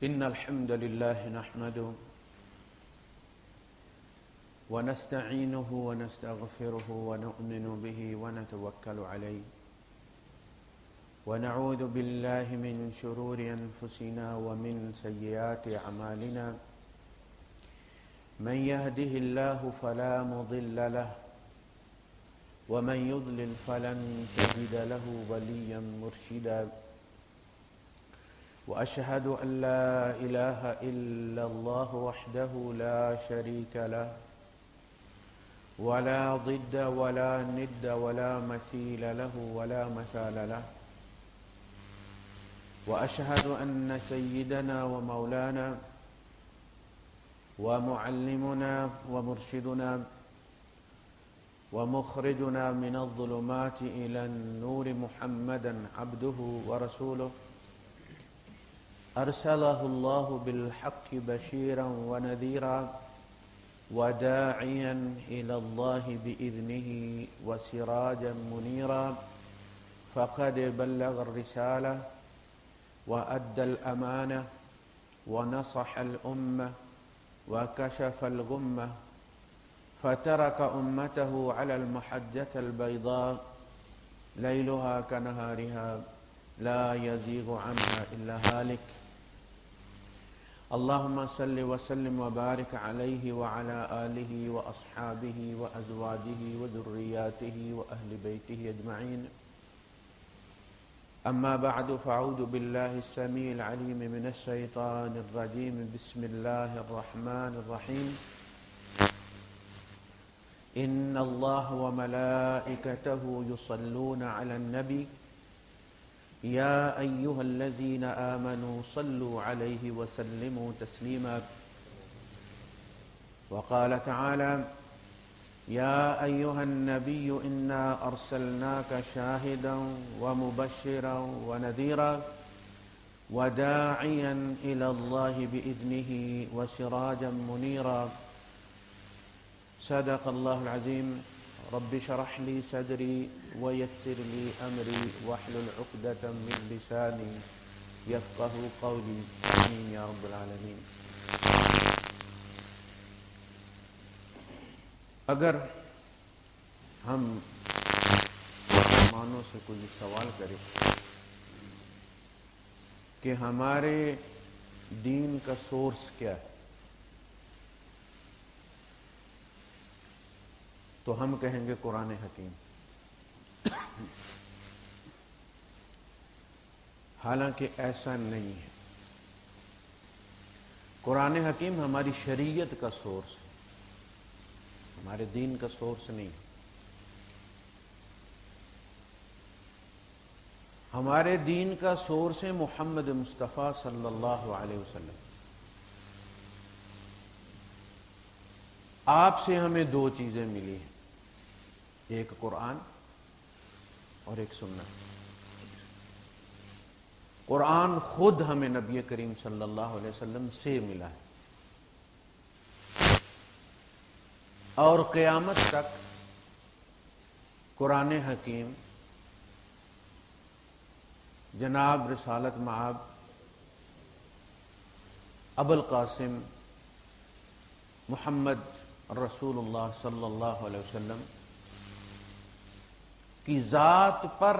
إن الحمد لله نحمده ونستعينه ونستغفره ونؤمن به ونتوكل عليه ونعوذ بالله من شرور أنفسنا ومن سيئات أعمالنا من يهده الله فلا مضل له ومن يضلل فلن تجد له وليا مرشدا وأشهد أن لا إله إلا الله وحده لا شريك له ولا ضد ولا ند ولا مثيل له ولا مثال له وأشهد أن سيدنا ومولانا ومعلمنا ومرشدنا ومخرجنا من الظلمات إلى النور محمدا عبده ورسوله أرسله الله بالحق بشيرا ونذيرا وداعيا إلى الله بإذنه وسراجا منيرا فقد بلغ الرسالة وأدى الأمانة ونصح الأمة وكشف الغمة فترك أمته على المحجة البيضاء ليلها كنهارها لا يزيغ عنها إلا هالك اللهم صل وسلم وبارك عليه وعلى آله وأصحابه وأزواجه وذرياته وأهل بيته أجمعين أما بعد فأعوذ بالله السميع العليم من الشيطان الرجيم بسم الله الرحمن الرحيم إن الله وملائكته يصلون على النبي يا أيها الذين آمنوا صلوا عليه وسلموا تسليما وقال تعالى يا أيها النبي إنا أرسلناك شاهدا ومبشرا ونذيرا وداعيا إلى الله بإذنه وسراجا منيرا صدق الله العظيم رب اشرح لي صدري ويسر لي أمري واحلل عقدة من لساني يفقه قولي آمين يا رب العالمين. اگر ہم مسلمانوں سے کوئی سوال کرے کہ ہمارے دین کا سورس کیا ہے تو ہم کہیں گے قرآن حکیم. حالانکہ ایسا نہیں ہے. قرآن حکیم ہماری شریعت کا سورس ہے، ہمارے دین کا سورس نہیں. ہمارے دین کا سورس ہے محمد مصطفیٰ صلی اللہ علیہ وسلم. آپ سے ہمیں دو چیزیں ملی ہیں، ایک قرآن اور ایک سنت. قرآن خود ہمیں نبی کریم صلی اللہ علیہ وسلم سے ملا ہے اور قیامت تک قرآن حکیم جناب رسالت مآب ابوالقاسم محمد رسول اللہ صلی اللہ علیہ وسلم کی ذات پر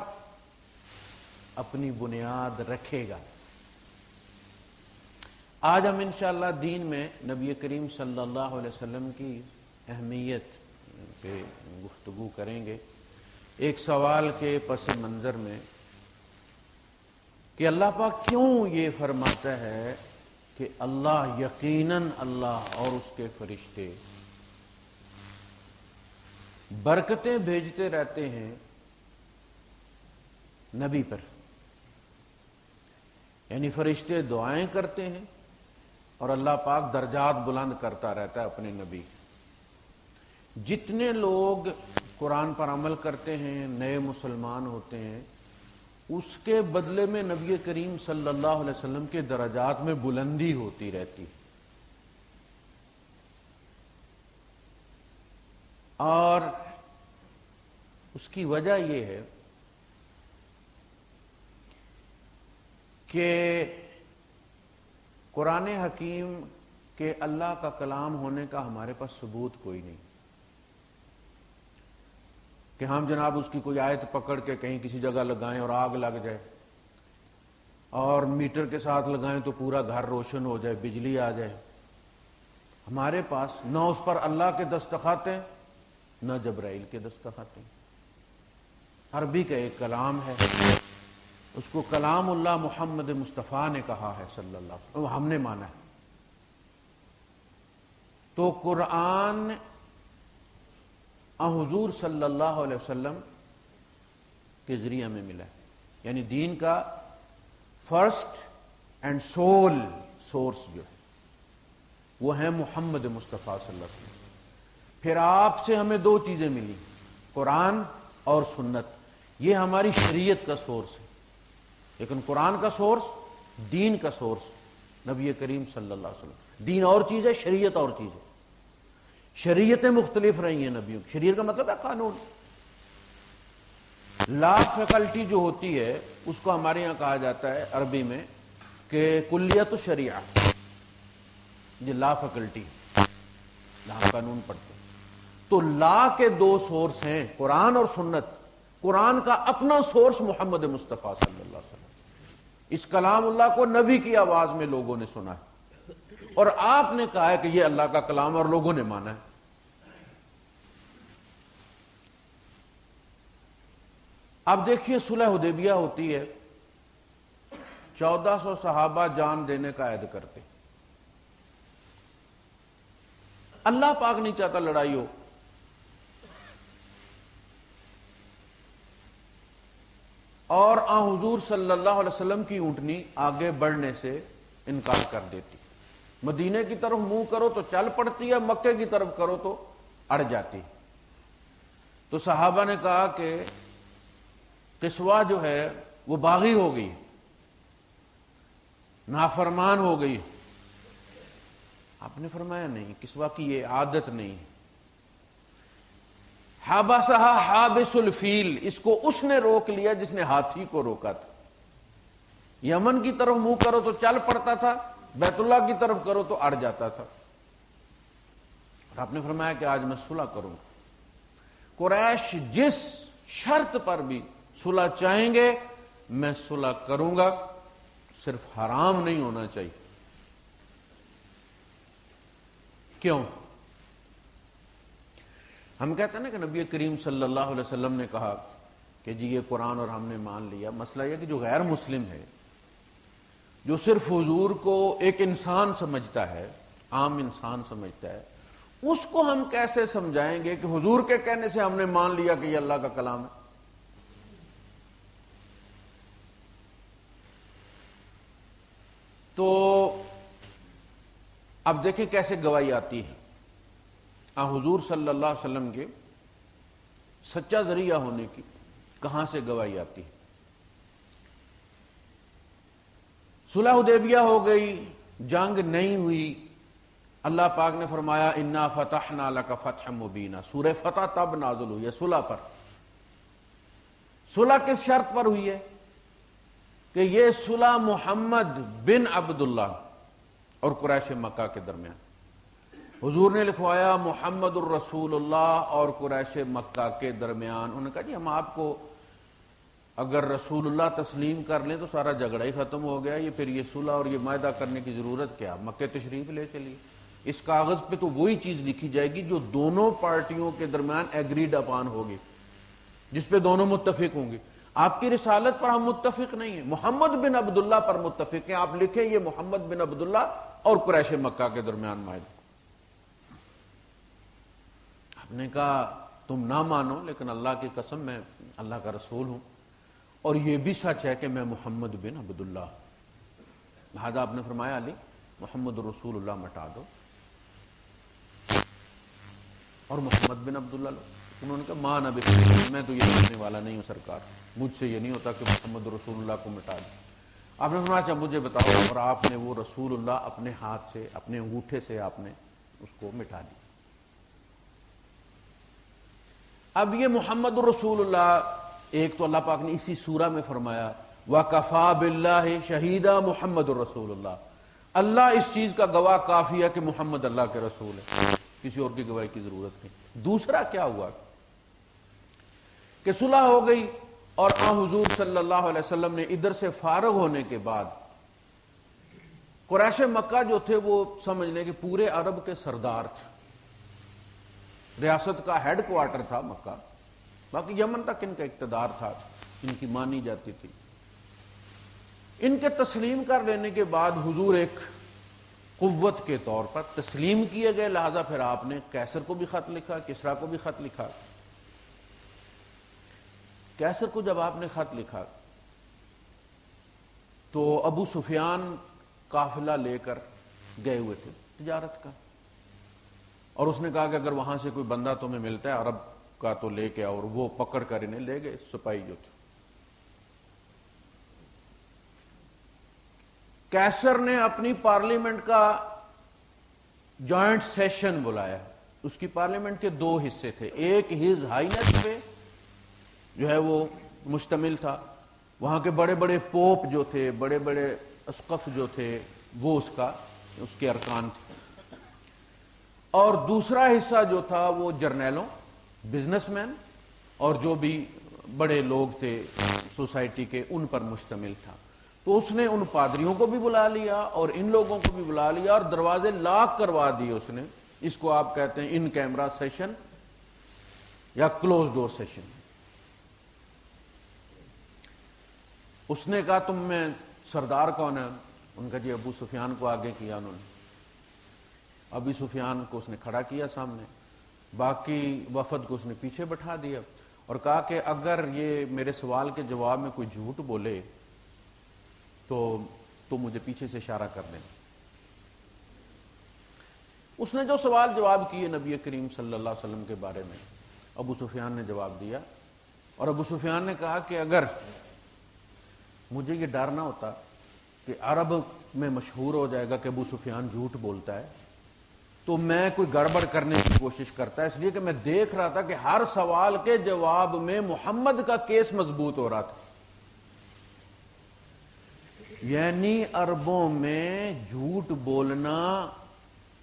اپنی بنیاد رکھے گا. آج ہم انشاءاللہ دین میں نبی کریم صلی اللہ علیہ وسلم کی اہمیت پہ گفتگو کریں گے، ایک سوال کے پس منظر میں کہ اللہ پاک کیوں یہ فرماتا ہے کہ اللہ یقیناً اللہ اور اس کے فرشتے برکتیں بھیجتے رہتے ہیں نبی پر. یعنی فرشتے دعائیں کرتے ہیں اور اللہ پاک درجات بلند کرتا رہتا ہے اپنے نبی. جتنے لوگ قرآن پر عمل کرتے ہیں، نئے مسلمان ہوتے ہیں، اس کے بدلے میں نبی کریم صلی اللہ علیہ وسلم کے درجات میں بلندی ہوتی رہتی. اور اس کی وجہ یہ ہے کہ قرآن حکیم کے اللہ کا کلام ہونے کا ہمارے پاس ثبوت کوئی نہیں کہ ہم جناب اس کی کوئی آیت پکڑ کے کہیں کسی جگہ لگائیں اور آگ لگ جائے، اور میٹر کے ساتھ لگائیں تو پورا گھر روشن ہو جائے، بجلی آ جائے۔ ہمارے پاس نہ اس پر اللہ کے دستخط ہیں نہ جبرائیل کے دستخط ہیں۔ عربی کا ایک کلام ہے، اس کو کلام اللہ محمد مصطفیٰ نے کہا ہے صلی اللہ علیہ وسلم، ہم نے مانا ہے۔ تو قرآن حضور صلی اللہ علیہ وسلم کے ذریعے ہمیں ملا ہے، یعنی دین کا فرسٹ اینڈ سول سورس جو ہے وہ ہے محمد مصطفیٰ صلی اللہ علیہ وسلم۔ پھر آپ سے ہمیں دو چیزیں ملی، قرآن اور سنت، یہ ہماری شریعت کا سورس ہے، لیکن قرآن کا سورس، دین کا سورس نبی کریم صلی اللہ علیہ وسلم۔ دین اور چیز ہے، شریعت اور چیز ہے۔ شریعتیں مختلف رہی ہیں نبیوں کی، شریعت کا مطلب ہے قانون۔ لا فیکلٹی جو ہوتی ہے اس کو ہمارے یہاں کہا جاتا ہے عربی میں کہ کلیت شریعہ، یہ لا فیکلٹی، یہاں قانون پڑھتے ہیں۔ تو لا کے دو سورس ہیں، قرآن اور سنت۔ قرآن کا اپنا سورس محمد مصطفیٰ صلی اللہ علیہ وسلم، اس کلام اللہ کو نبی کی آواز میں لوگوں نے سنا ہے، اور آپ نے کہا ہے کہ یہ اللہ کا کلام اور لوگوں نے مانا ہے۔ اب دیکھیے صلح حدیبیہ ہوتی ہے، 1400 صحابہ جان دینے کا عہد کرتے، اللہ پاک نہیں چاہتا لڑائی ہو، اور حضور صلی اللہ علیہ وسلم کی اونٹنی آگے بڑھنے سے انکار کر دیتی۔ مدینے کی طرف منہ کرو تو چل پڑتی ہے، مکے کی طرف کرو تو اڑ جاتی۔ تو صحابہ نے کہا کہ قصوہ جو ہے وہ باغی ہو گئی، نافرمان ہو گئی۔ آپ نے فرمایا نہیں، قصوہ کی یہ عادت نہیں۔ حبسہا حابس الفیل، اس کو اس نے روک لیا جس نے ہاتھی کو روکا تھا۔ یمن کی طرف منہ کرو تو چل پڑتا تھا، بیت اللہ کی طرف کرو تو اڑ جاتا تھا۔ اور آپ نے فرمایا کہ آج میں صلح کروں گا۔ قریش جس شرط پر بھی صلح چاہیں گے میں صلح کروں گا، صرف حرام نہیں ہونا چاہیے۔ کیوں؟ ہم کہتے ہیں نا کہ نبی کریم صلی اللہ علیہ وسلم نے کہا کہ جی یہ قرآن اور ہم نے مان لیا۔ مسئلہ یہ کہ جو غیر مسلم ہے، جو صرف حضور کو ایک انسان سمجھتا ہے، عام انسان سمجھتا ہے، اس کو ہم کیسے سمجھائیں گے کہ حضور کے کہنے سے ہم نے مان لیا کہ یہ اللہ کا کلام ہے؟ تو اب دیکھیں کیسے گواہی آتی ہے حضور صلی اللہ علیہ وسلم کے سچا ذریعہ ہونے کی، کہاں سے گواہی آتی ہے؟ صلح حدیبیہ ہو گئی، جنگ نہیں ہوئی، اللہ پاک نے فرمایا انا فتحنا لک فتحا مبینا۔ سورہ فتح تب نازل ہوئی ہے صلح پر۔ صلح کس شرط پر ہوئی ہے؟ کہ یہ صلح محمد بن عبداللہ اور قریش مکہ کے درمیان، حضور نے لکھوایا محمد الرسول اللہ اور قریش مکہ کے درمیان۔ انہوں نے کہا جی ہم آپ کو اگر رسول اللہ تسلیم کر لیں تو سارا جھگڑا ہی ختم ہو گیا، یہ پھر یہ صلح اور یہ معاہدہ کرنے کی ضرورت کیا؟ مکہ تشریف لے چلیے۔ اس کاغذ پہ تو وہی چیز لکھی جائے گی جو دونوں پارٹیوں کے درمیان ایگریڈ اپان ہوگی، جس پہ دونوں متفق ہوں گے۔ آپ کی رسالت پر ہم متفق نہیں ہیں، محمد بن عبداللہ پر متفق ہیں، آپ لکھیں یہ محمد بن عبداللہ اور قریش مکہ کے درمیان معاہدہ۔ آپ نے کہا تم نہ مانو، لیکن اللہ کی قسم میں اللہ کا رسول ہوں، اور یہ بھی سچ ہے کہ میں محمد بن عبداللہ۔ لہذا آپ نے فرمایا علی محمد رسول اللہ مٹا دو اور محمد بن عبداللہ لو۔ انہوں نے کہا ماں نبی، میں تو یہ کرنے والا نہیں ہوں سرکار، مجھ سے یہ نہیں ہوتا کہ محمد رسول اللہ کو مٹا دیں۔ آپ نے فرمایا اچھا مجھے بتاؤ، اور آپ نے وہ رسول اللہ اپنے ہاتھ سے، اپنے انگوٹھے سے آپ نے اس کو مٹا دیا۔ اب یہ محمد رسول اللہ، ایک تو اللہ پاک نے اسی سورہ میں فرمایا وَكَفَى بِاللَّهِ شَهِيدًا محمد الرسول اللہ، اللہ اس چیز کا گواہ کافی ہے کہ محمد اللہ کے رسول ہے، کسی اور کی گواہی کی ضرورت نہیں۔ دوسرا کیا ہوا کہ صلح ہو گئی، اور حضور صلی اللہ علیہ وسلم نے ادھر سے فارغ ہونے کے بعد قریش مکہ جو تھے وہ سمجھ لیں کہ پورے عرب کے سردار تھے، ریاست کا ہیڈ کوارٹر تھا مکہ، باقی یمن تک ان کا اقتدار تھا، ان کی مانی جاتی تھی۔ ان کے تسلیم کر لینے کے بعد حضور ایک قوت کے طور پر تسلیم کیے گئے، لہذا پھر آپ نے قیصر کو بھی خط لکھا، کسریٰ کو بھی خط لکھا۔ قیصر کو جب آپ نے خط لکھا تو ابو سفیان قافلہ لے کر گئے ہوئے تھے تجارت کا، اور اس نے کہا کہ اگر وہاں سے کوئی بندہ تمہیں ملتا ہے عرب کا تو لے کے آؤ، اور وہ پکڑ کر انہیں لے گئے سپاہی جو تھے۔ قیصر نے اپنی پارلیمنٹ کا جوائنٹ سیشن بلایا، اس کی پارلیمنٹ کے دو حصے تھے، ایک ہز ہائینس پہ جو ہے وہ مشتمل تھا، وہاں کے بڑے بڑے پوپ جو تھے، بڑے بڑے اسقف جو تھے، وہ اس کے ارکان تھے، اور دوسرا حصہ جو تھا وہ جرنیلوں، بزنس مین اور جو بھی بڑے لوگ تھے سوسائٹی کے، ان پر مشتمل تھا۔ تو اس نے ان پادریوں کو بھی بلا لیا اور ان لوگوں کو بھی بلا لیا، اور دروازے لاک کروا دیے اس نے۔ اس کو آپ کہتے ہیں ان کیمرہ سیشن یا کلوز ڈور سیشن۔ اس نے کہا تم میں سردار کون ہے؟ ان کا جی ابو سفیان کو آگے کیا انہوں نے۔ ابو سفیان کو اس نے کھڑا کیا سامنے، باقی وفد کو اس نے پیچھے بٹھا دیا، اور کہا کہ اگر یہ میرے سوال کے جواب میں کوئی جھوٹ بولے تو مجھے پیچھے سے اشارہ کر دیں۔ اس نے جو سوال جواب کیے نبی کریم صلی اللہ علیہ وسلم کے بارے میں، ابو سفیان نے جواب دیا، اور ابو سفیان نے کہا کہ اگر مجھے یہ ڈر نہ ہوتا کہ عرب میں مشہور ہو جائے گا کہ ابو سفیان جھوٹ بولتا ہے تو میں کوئی گڑبڑ کرنے کی کوشش کرتا، اس لیے کہ میں دیکھ رہا تھا کہ ہر سوال کے جواب میں محمد کا کیس مضبوط ہو رہا تھا۔ یعنی عربوں میں جھوٹ بولنا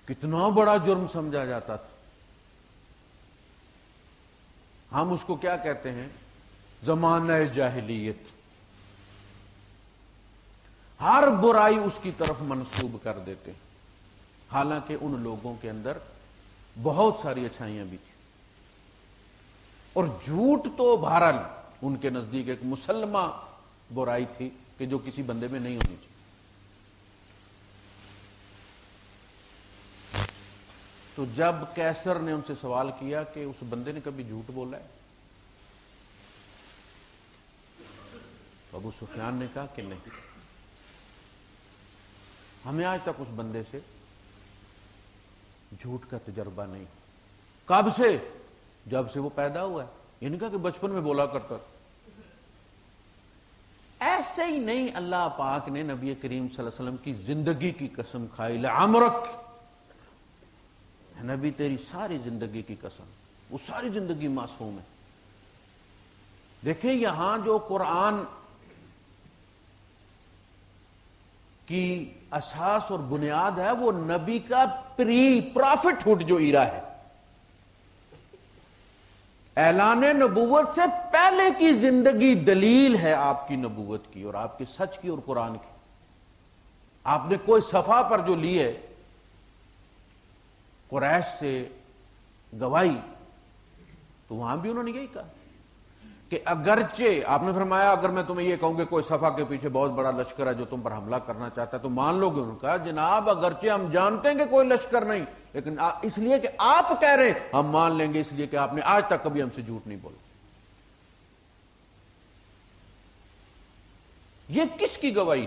کتنا بڑا جرم سمجھا جاتا تھا۔ ہم اس کو کیا کہتے ہیں؟ زمانہ جاہلیت۔ ہر برائی اس کی طرف منسوب کر دیتے، حالانکہ ان لوگوں کے اندر بہت ساری اچھائیاں بھی تھیں، اور جھوٹ تو بہرحال ان کے نزدیک ایک مسلمہ برائی تھی کہ جو کسی بندے میں نہیں ہونی چاہیے۔ تو جب قیصر نے ان سے سوال کیا کہ اس بندے نے کبھی جھوٹ بولا ہے، تو ابو سفیان نے کہا کہ نہیں، ہمیں آج تک اس بندے سے جھوٹ کا تجربہ نہیں۔ کب سے؟ جب سے وہ پیدا ہوا ہے، یعنی کہا کہ بچپن میں بولا کرتا تھا۔ ایسے ہی نہیں، اللہ پاک نے نبی کریم صلی اللہ علیہ وسلم کی زندگی کی قسم کھائی، لعمرک، نبی تیری ساری زندگی کی قسم، وہ ساری زندگی معصوم ہے۔ دیکھیں یہاں جو قرآن کی اساس اور بنیاد ہے وہ نبی کا پرافٹ ہوڈ جو ایرا ہے، اعلان نبوت سے پہلے کی زندگی دلیل ہے آپ کی نبوت کی اور آپ کے سچ کی اور قرآن کی۔ آپ نے کوئی صفحہ پر جو لی ہے قریش سے گواہی، تو وہاں بھی انہوں نے یہی کہا کہ اگرچہ آپ نے فرمایا اگر میں تمہیں یہ کہوں کہ کوئی صفحہ کے پیچھے بہت بڑا لشکر ہے جو تم پر حملہ کرنا چاہتا ہے تو مان لو گے؟ انہوں نے کہا جناب اگرچہ ہم جانتے ہیں کہ کوئی لشکر نہیں، لیکن اس لیے کہ آپ کہہ رہے ہیں ہم مان لیں گے، اس لیے کہ آپ نے آج تک کبھی ہم سے جھوٹ نہیں بولا۔ یہ کس کی گواہی؟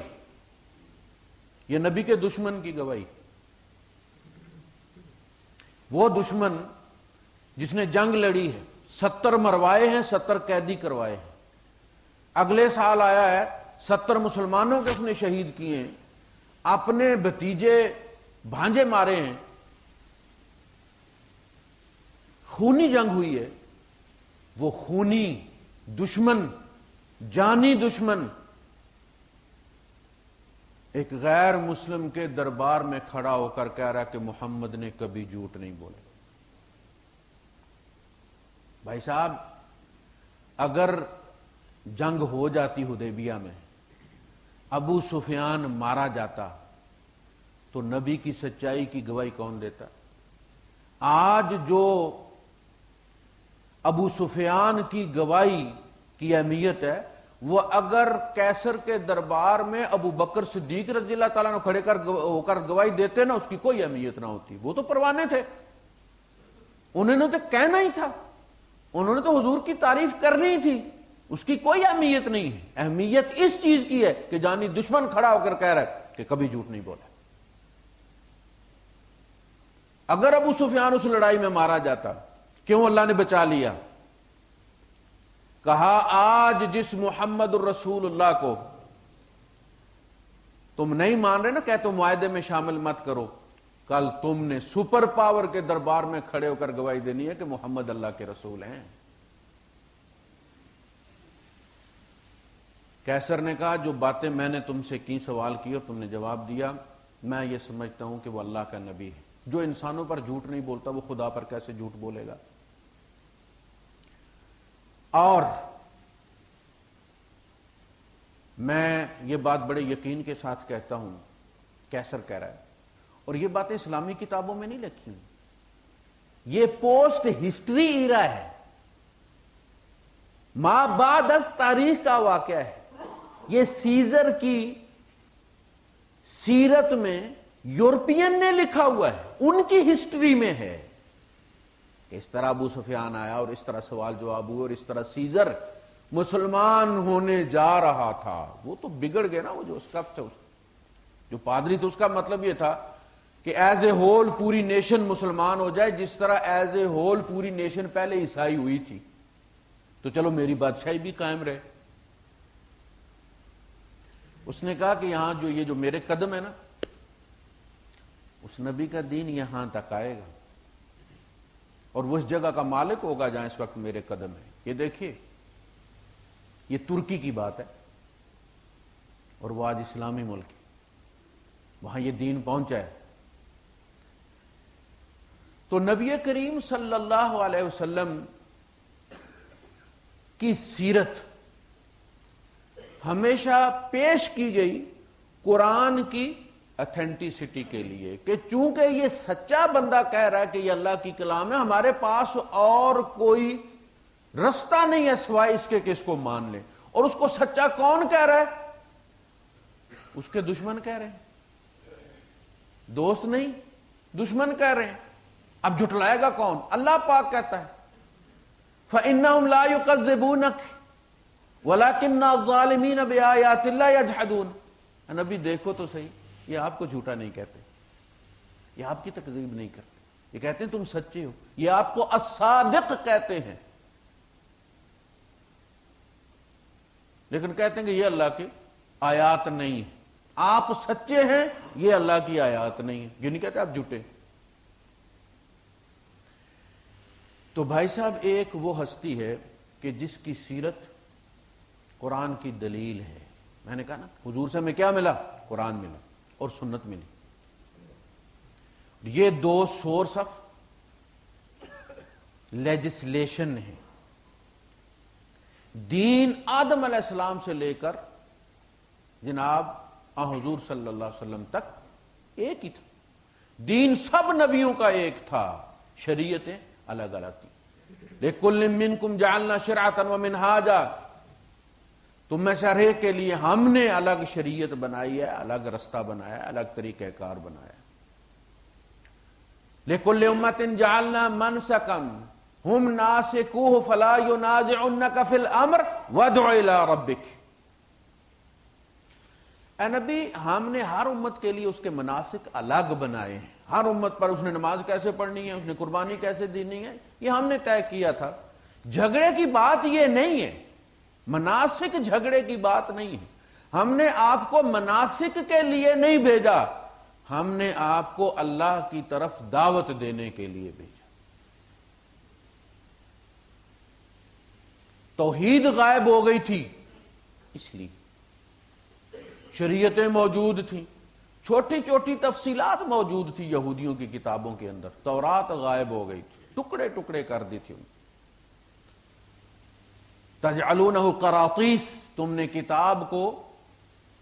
یہ نبی کے دشمن کی گواہی۔ وہ دشمن جس نے جنگ لڑی ہے، 70 مروائے ہیں، 70 قیدی کروائے ہیں، اگلے سال آیا ہے 70 مسلمانوں کے اس نے شہید کیے ہیں، اپنے بھتیجے بھانجے مارے ہیں، خونی جنگ ہوئی ہے۔ وہ خونی دشمن، جانی دشمن ایک غیر مسلم کے دربار میں کھڑا ہو کر کہہ رہا کہ محمد نے کبھی جھوٹ نہیں بولا۔ بھائی صاحب، اگر جنگ ہو جاتی حدیبیہ میں، ابو سفیان مارا جاتا، تو نبی کی سچائی کی گواہی کون دیتا؟ آج جو ابو سفیان کی گواہی کی اہمیت ہے، وہ اگر کیسر کے دربار میں ابو بکر صدیق رضی اللہ تعالیٰ نے کھڑے ہو کر گواہی دیتے نا، اس کی کوئی اہمیت نہ ہوتی۔ وہ تو پروانے تھے، انہوں نے تو کہنا ہی تھا، انہوں نے تو حضور کی تعریف کرنی تھی، اس کی کوئی اہمیت نہیں ہے۔ اہمیت اس چیز کی ہے کہ جانی دشمن کھڑا ہو کر کہہ رہا ہے کہ کبھی جھوٹ نہیں بولا۔ اگر ابو سفیان اس لڑائی میں مارا جاتا، کیوں اللہ نے بچا لیا؟ کہا آج جس محمد الرسول اللہ کو تم نہیں مان رہے نا، کہ تم معاہدے میں شامل مت کرو، کل تم نے سپر پاور کے دربار میں کھڑے ہو کر گواہی دینی ہے کہ محمد اللہ کے رسول ہیں۔ کیسر نے کہا جو باتیں میں نے تم سے کی، سوال کی اور تم نے جواب دیا، میں یہ سمجھتا ہوں کہ وہ اللہ کا نبی ہے۔ جو انسانوں پر جھوٹ نہیں بولتا وہ خدا پر کیسے جھوٹ بولے گا؟ اور میں یہ بات بڑے یقین کے ساتھ کہتا ہوں، کیسر کہہ رہا ہے، اور یہ باتیں اسلامی کتابوں میں نہیں لکھی ہوئی، یہ پوسٹ ہسٹری ایرا ہے، ما بعد از تاریخ کا واقعہ ہے۔ یہ سیزر کی سیرت میں یورپین نے لکھا ہوا ہے، ان کی ہسٹری میں ہے کہ اس طرح ابو سفیان آیا اور اس طرح سوال جواب ہوئے اور اس طرح سیزر مسلمان ہونے جا رہا تھا۔ وہ تو بگڑ گئے نا، وہ جو اسکف تھا، جو پادری تو اس کا مطلب یہ تھا کہ ایز اے ہول پوری نیشن مسلمان ہو جائے، جس طرح ایز اے ہول پوری نیشن پہلے عیسائی ہوئی تھی، تو چلو میری بادشاہی بھی قائم رہے۔ اس نے کہا کہ یہاں یہ جو میرے قدم ہے نا، اس نبی کا دین یہاں تک آئے گا اور وہ اس جگہ کا مالک ہوگا جہاں اس وقت میرے قدم ہے۔ یہ دیکھیے، یہ ترکی کی بات ہے اور وہ آج اسلامی ملک ہے، وہاں یہ دین پہنچا ہے۔ تو نبی کریم صلی اللہ علیہ وسلم کی سیرت ہمیشہ پیش کی گئی قرآن کی اتھینٹسٹی کے لیے، کہ چونکہ یہ سچا بندہ کہہ رہا ہے کہ یہ اللہ کی کلام ہے، ہمارے پاس اور کوئی رستہ نہیں ہے سوائے اس کے کہ اس کو مان لیں۔ اور اس کو سچا کون کہہ رہا ہے؟ اس کے دشمن کہہ رہے ہیں، دوست نہیں، دشمن کہہ رہے ہیں۔ اب جھٹلائے گا کون؟ اللہ پاک کہتا ہے فَإِنَّهُمْ لَا يُكَذِّبُونَكَ وَلَكِنَّ الظَّالِمِينَ بِآيَاتِ اللَّهِ يَجْحَدُونَ۔ نبی دیکھو تو صحیح، یہ آپ کو جھوٹا نہیں کہتے، یہ آپ کی تکذیب نہیں کرتے، یہ کہتے ہیں تم سچے ہو، یہ آپ کو الصادق کہتے ہیں، لیکن کہتے ہیں کہ یہ اللہ کی آیات نہیں ہے۔ آپ سچے ہیں، یہ اللہ کی آیات نہیں ہے، یہ نہیں کہتے آپ جھوٹے۔ تو بھائی صاحب، ایک وہ ہستی ہے کہ جس کی سیرت قرآن کی دلیل ہے۔ میں نے کہا نا، حضور سے ہمیں کیا ملا؟ قرآن ملا اور سنت ملی۔ یہ دو سورس آف لیجسلیشن ہے۔ دین آدم علیہ السلام سے لے کر جناب حضور صلی اللہ علیہ وسلم تک ایک ہی تھا، دین سب نبیوں کا ایک تھا، شریعتیں الگ الگ تھی۔ لِكُلٍّ مِّنكُمْ جَعَلْنَا شِرْعَةً وَمِنْهَاجًا، تم میں سے ہر ایک کے لیے ہم نے الگ شریعت بنائی ہے، الگ رستہ بنایا ہے، الگ طریقہ کار بنایا ہے۔ لِكُلِّ أُمَّةٍ جَعَلْنَا مَنْسَكًا ہم ناسکوہ فلا ینازعنک فی الامر وادع الی ربک۔ اے نبی، ہم نے ہر امت کے لیے اس کے مناسک الگ بنائے ہیں، ہر امت پر اس نے نماز کیسے پڑھنی ہے، اس نے قربانی کیسے دینی ہے، یہ ہم نے طے کیا تھا۔ جھگڑے کی بات یہ نہیں ہے، مناسک جھگڑے کی بات نہیں ہے۔ ہم نے آپ کو مناسک کے لیے نہیں بھیجا، ہم نے آپ کو اللہ کی طرف دعوت دینے کے لیے بھیجا۔ توحید غائب ہو گئی تھی، اس لیے شریعتیں موجود تھیں، چھوٹی چھوٹی تفصیلات موجود تھی یہودیوں کی کتابوں کے اندر، تورات غائب ہو گئی تھی، ٹکڑے ٹکڑے کر دی تھی. تجعلونہ قراطیس، تم نے کتاب کو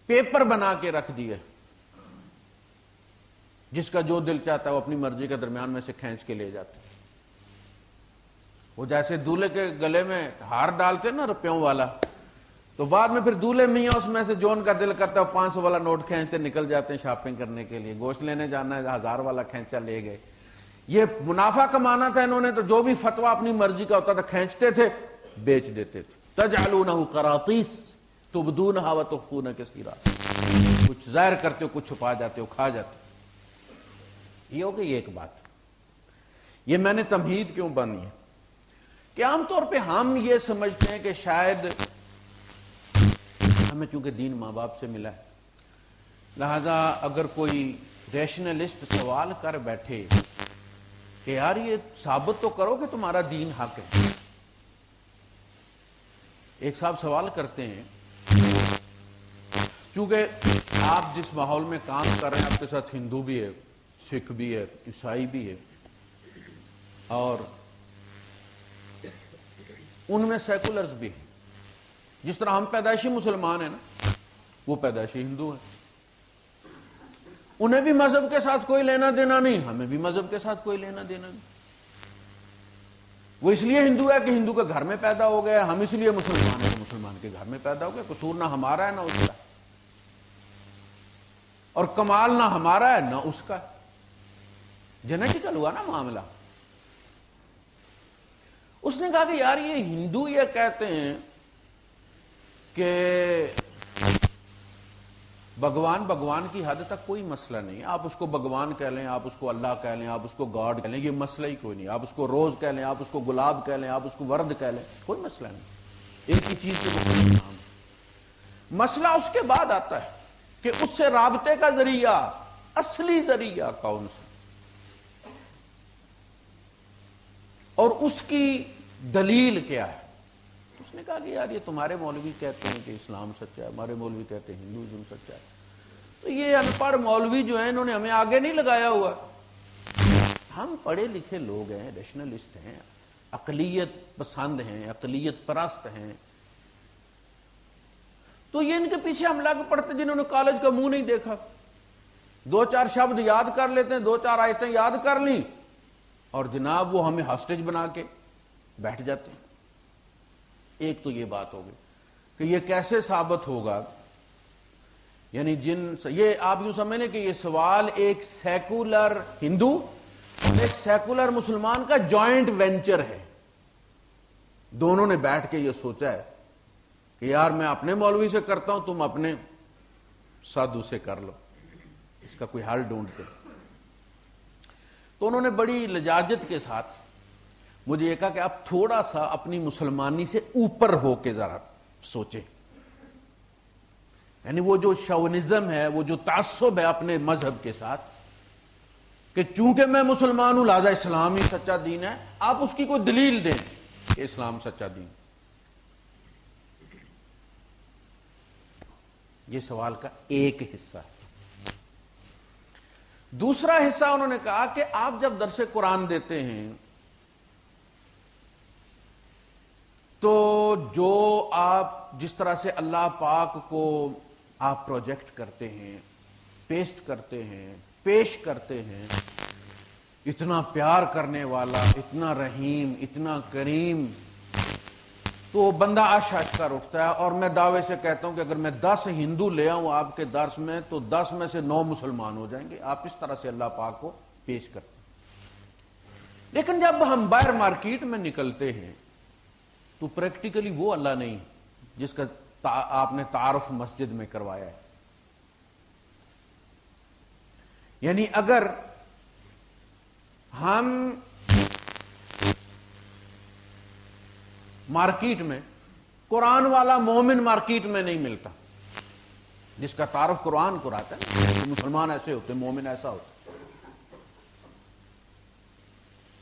پیپر بنا کے رکھ دیا، جس کا جو دل چاہتا ہے وہ اپنی مرضی کے درمیان میں سے کھینچ کے لے جاتے. وہ جیسے دولہے کے گلے میں ہار ڈالتے نا روپیوں والا، تو بعد میں پھر دولہے میاں اس میں سے جو ان کا دل کرتا ہے 500 والا نوٹ کھینچتے نکل جاتے ہیں شاپنگ کرنے کے لیے. گوشت لینے جانا ہے 1000 والا کھینچا لے گئے. یہ منافع کمانا تھا انہوں نے، تو جو بھی فتویٰ اپنی مرضی کا ہوتا تھا کھینچتے تھے، بیچ دیتے تھے. تجعلونہ قراطیس تبدونہا وتخفون کثیرا، کچھ ظاہر کرتے ہو، کچھ چھپا جاتے ہو، کھا جاتے ہو. یہ ہو گئی ایک بات. یہ میں نے تمہید کیوں بنی ہے کہ عام طور پہ ہم یہ سمجھتے ہیں کہ شاید ہمیں چونکہ دین ماں باپ سے ملا ہے، لہذا اگر کوئی ریشنلسٹ سوال کر بیٹھے کہ یار یہ ثابت تو کرو کہ تمہارا دین حق ہے. ایک صاحب سوال کرتے ہیں، چونکہ آپ جس ماحول میں کام کر رہے ہیں آپ کے ساتھ ہندو بھی ہے، سکھ بھی ہے، عیسائی بھی ہے، اور ان میں سیکولرز بھی ہیں. جس طرح ہم پیدائشی مسلمان ہیں نا، وہ پیدائشی ہندو ہیں. انہیں بھی مذہب کے ساتھ کوئی لینا دینا نہیں، ہمیں بھی مذہب کے ساتھ کوئی لینا دینا نہیں. وہ اس لیے ہندو ہے کہ ہندو کے گھر میں پیدا ہو گیا، ہم اس لیے مسلمان ہیں کہ مسلمان کے گھر میں پیدا ہو گیا. قصور نہ ہمارا ہے نہ اس کا، اور کمال نہ ہمارا ہے نہ اس کا. جینیٹیکل ہوا نا معاملہ. اس نے کہا کہ یار یہ ہندو یہ کہتے ہیں کہ بھگوان کی حد تک کوئی مسئلہ نہیں، آپ اس کو بھگوان کہہ لیں، آپ اس کو اللہ کہہ لیں، آپ اس کو گاڈ کہہ لیں، یہ مسئلہ ہی کوئی نہیں. آپ اس کو روز کہہ لیں، آپ اس کو گلاب کہہ لیں، آپ اس کو ورد کہہ لیں، کوئی مسئلہ نہیں. ایک ہی چیز کے مختلف نام. مسئلہ اس کے بعد آتا ہے کہ اس سے رابطے کا ذریعہ، اصلی ذریعہ کون سا، اور اس کی دلیل کیا ہے. اس نے کہا کہ یار یہ تمہارے مولوی کہتے ہیں کہ اسلام سچا ہے، ہمارے مولوی کہتے ہیں ہندوازم سچا ہے. تو یہ ان پڑھ مولوی جو ہیں انہوں نے ہمیں آگے نہیں لگایا ہوا. ہم پڑھے لکھے لوگ ہیں، ریشنلسٹ ہیں، اقلیت پسند ہیں، اقلیت پرست ہیں. تو یہ ان کے پیچھے ہم لگ پڑتے جنہوں نے کالج کا منہ نہیں دیکھا. 2-4 شبد یاد کر لیتے ہیں، 2-4 آیتیں یاد کر لیں، اور جناب وہ ہمیں ہاسٹیج بنا کے بیٹھ جاتے ہیں. ایک تو یہ بات ہوگی کہ یہ کیسے ثابت ہوگا، یعنی یہ آپ یوں سمجھیں کہ یہ سوال ایک سیکولر ہندو اور ایک سیکولر مسلمان کا جوائنٹ وینچر ہے. دونوں نے بیٹھ کے یہ سوچا ہے کہ یار میں اپنے مولوی سے کرتا ہوں، تم اپنے سادھو سے کر لو، اس کا کوئی حل ڈھونڈتے. تو انہوں نے بڑی لجاجت کے ساتھ مجھے یہ کہا کہ آپ تھوڑا سا اپنی مسلمانی سے اوپر ہو کے ذرا سوچیں. یعنی وہ جو شاونزم ہے، وہ جو تعصب ہے اپنے مذہب کے ساتھ کہ چونکہ میں مسلمان ہوں لہذا اسلام ہی سچا دین ہے، آپ اس کی کوئی دلیل دیں کہ اسلام سچا دین. یہ سوال کا ایک حصہ ہے. دوسرا حصہ انہوں نے کہا کہ آپ جب درس قرآن دیتے ہیں تو جو آپ جس طرح سے اللہ پاک کو آپ پروجیکٹ کرتے ہیں، پیسٹ کرتے ہیں، پیش کرتے ہیں، اتنا پیار کرنے والا، اتنا رحیم، اتنا کریم، تو بندہ عش عش کر اٹھتا ہے. اور میں دعوے سے کہتا ہوں کہ اگر میں 10 ہندو لے آؤں آپ کے درس میں تو 10 میں سے 9 مسلمان ہو جائیں گے. آپ اس طرح سے اللہ پاک کو پیش کرتے ہیں. لیکن جب ہم باہر مارکیٹ میں نکلتے ہیں تو پریکٹیکلی وہ اللہ نہیں جس کا آپ نے تعارف مسجد میں کروایا ہے. یعنی اگر ہم مارکیٹ میں قرآن والا مومن مارکیٹ میں نہیں ملتا جس کا تعارف قرآن کراتا ہے، مسلمان ایسے ہوتے، مومن ایسا ہوتا.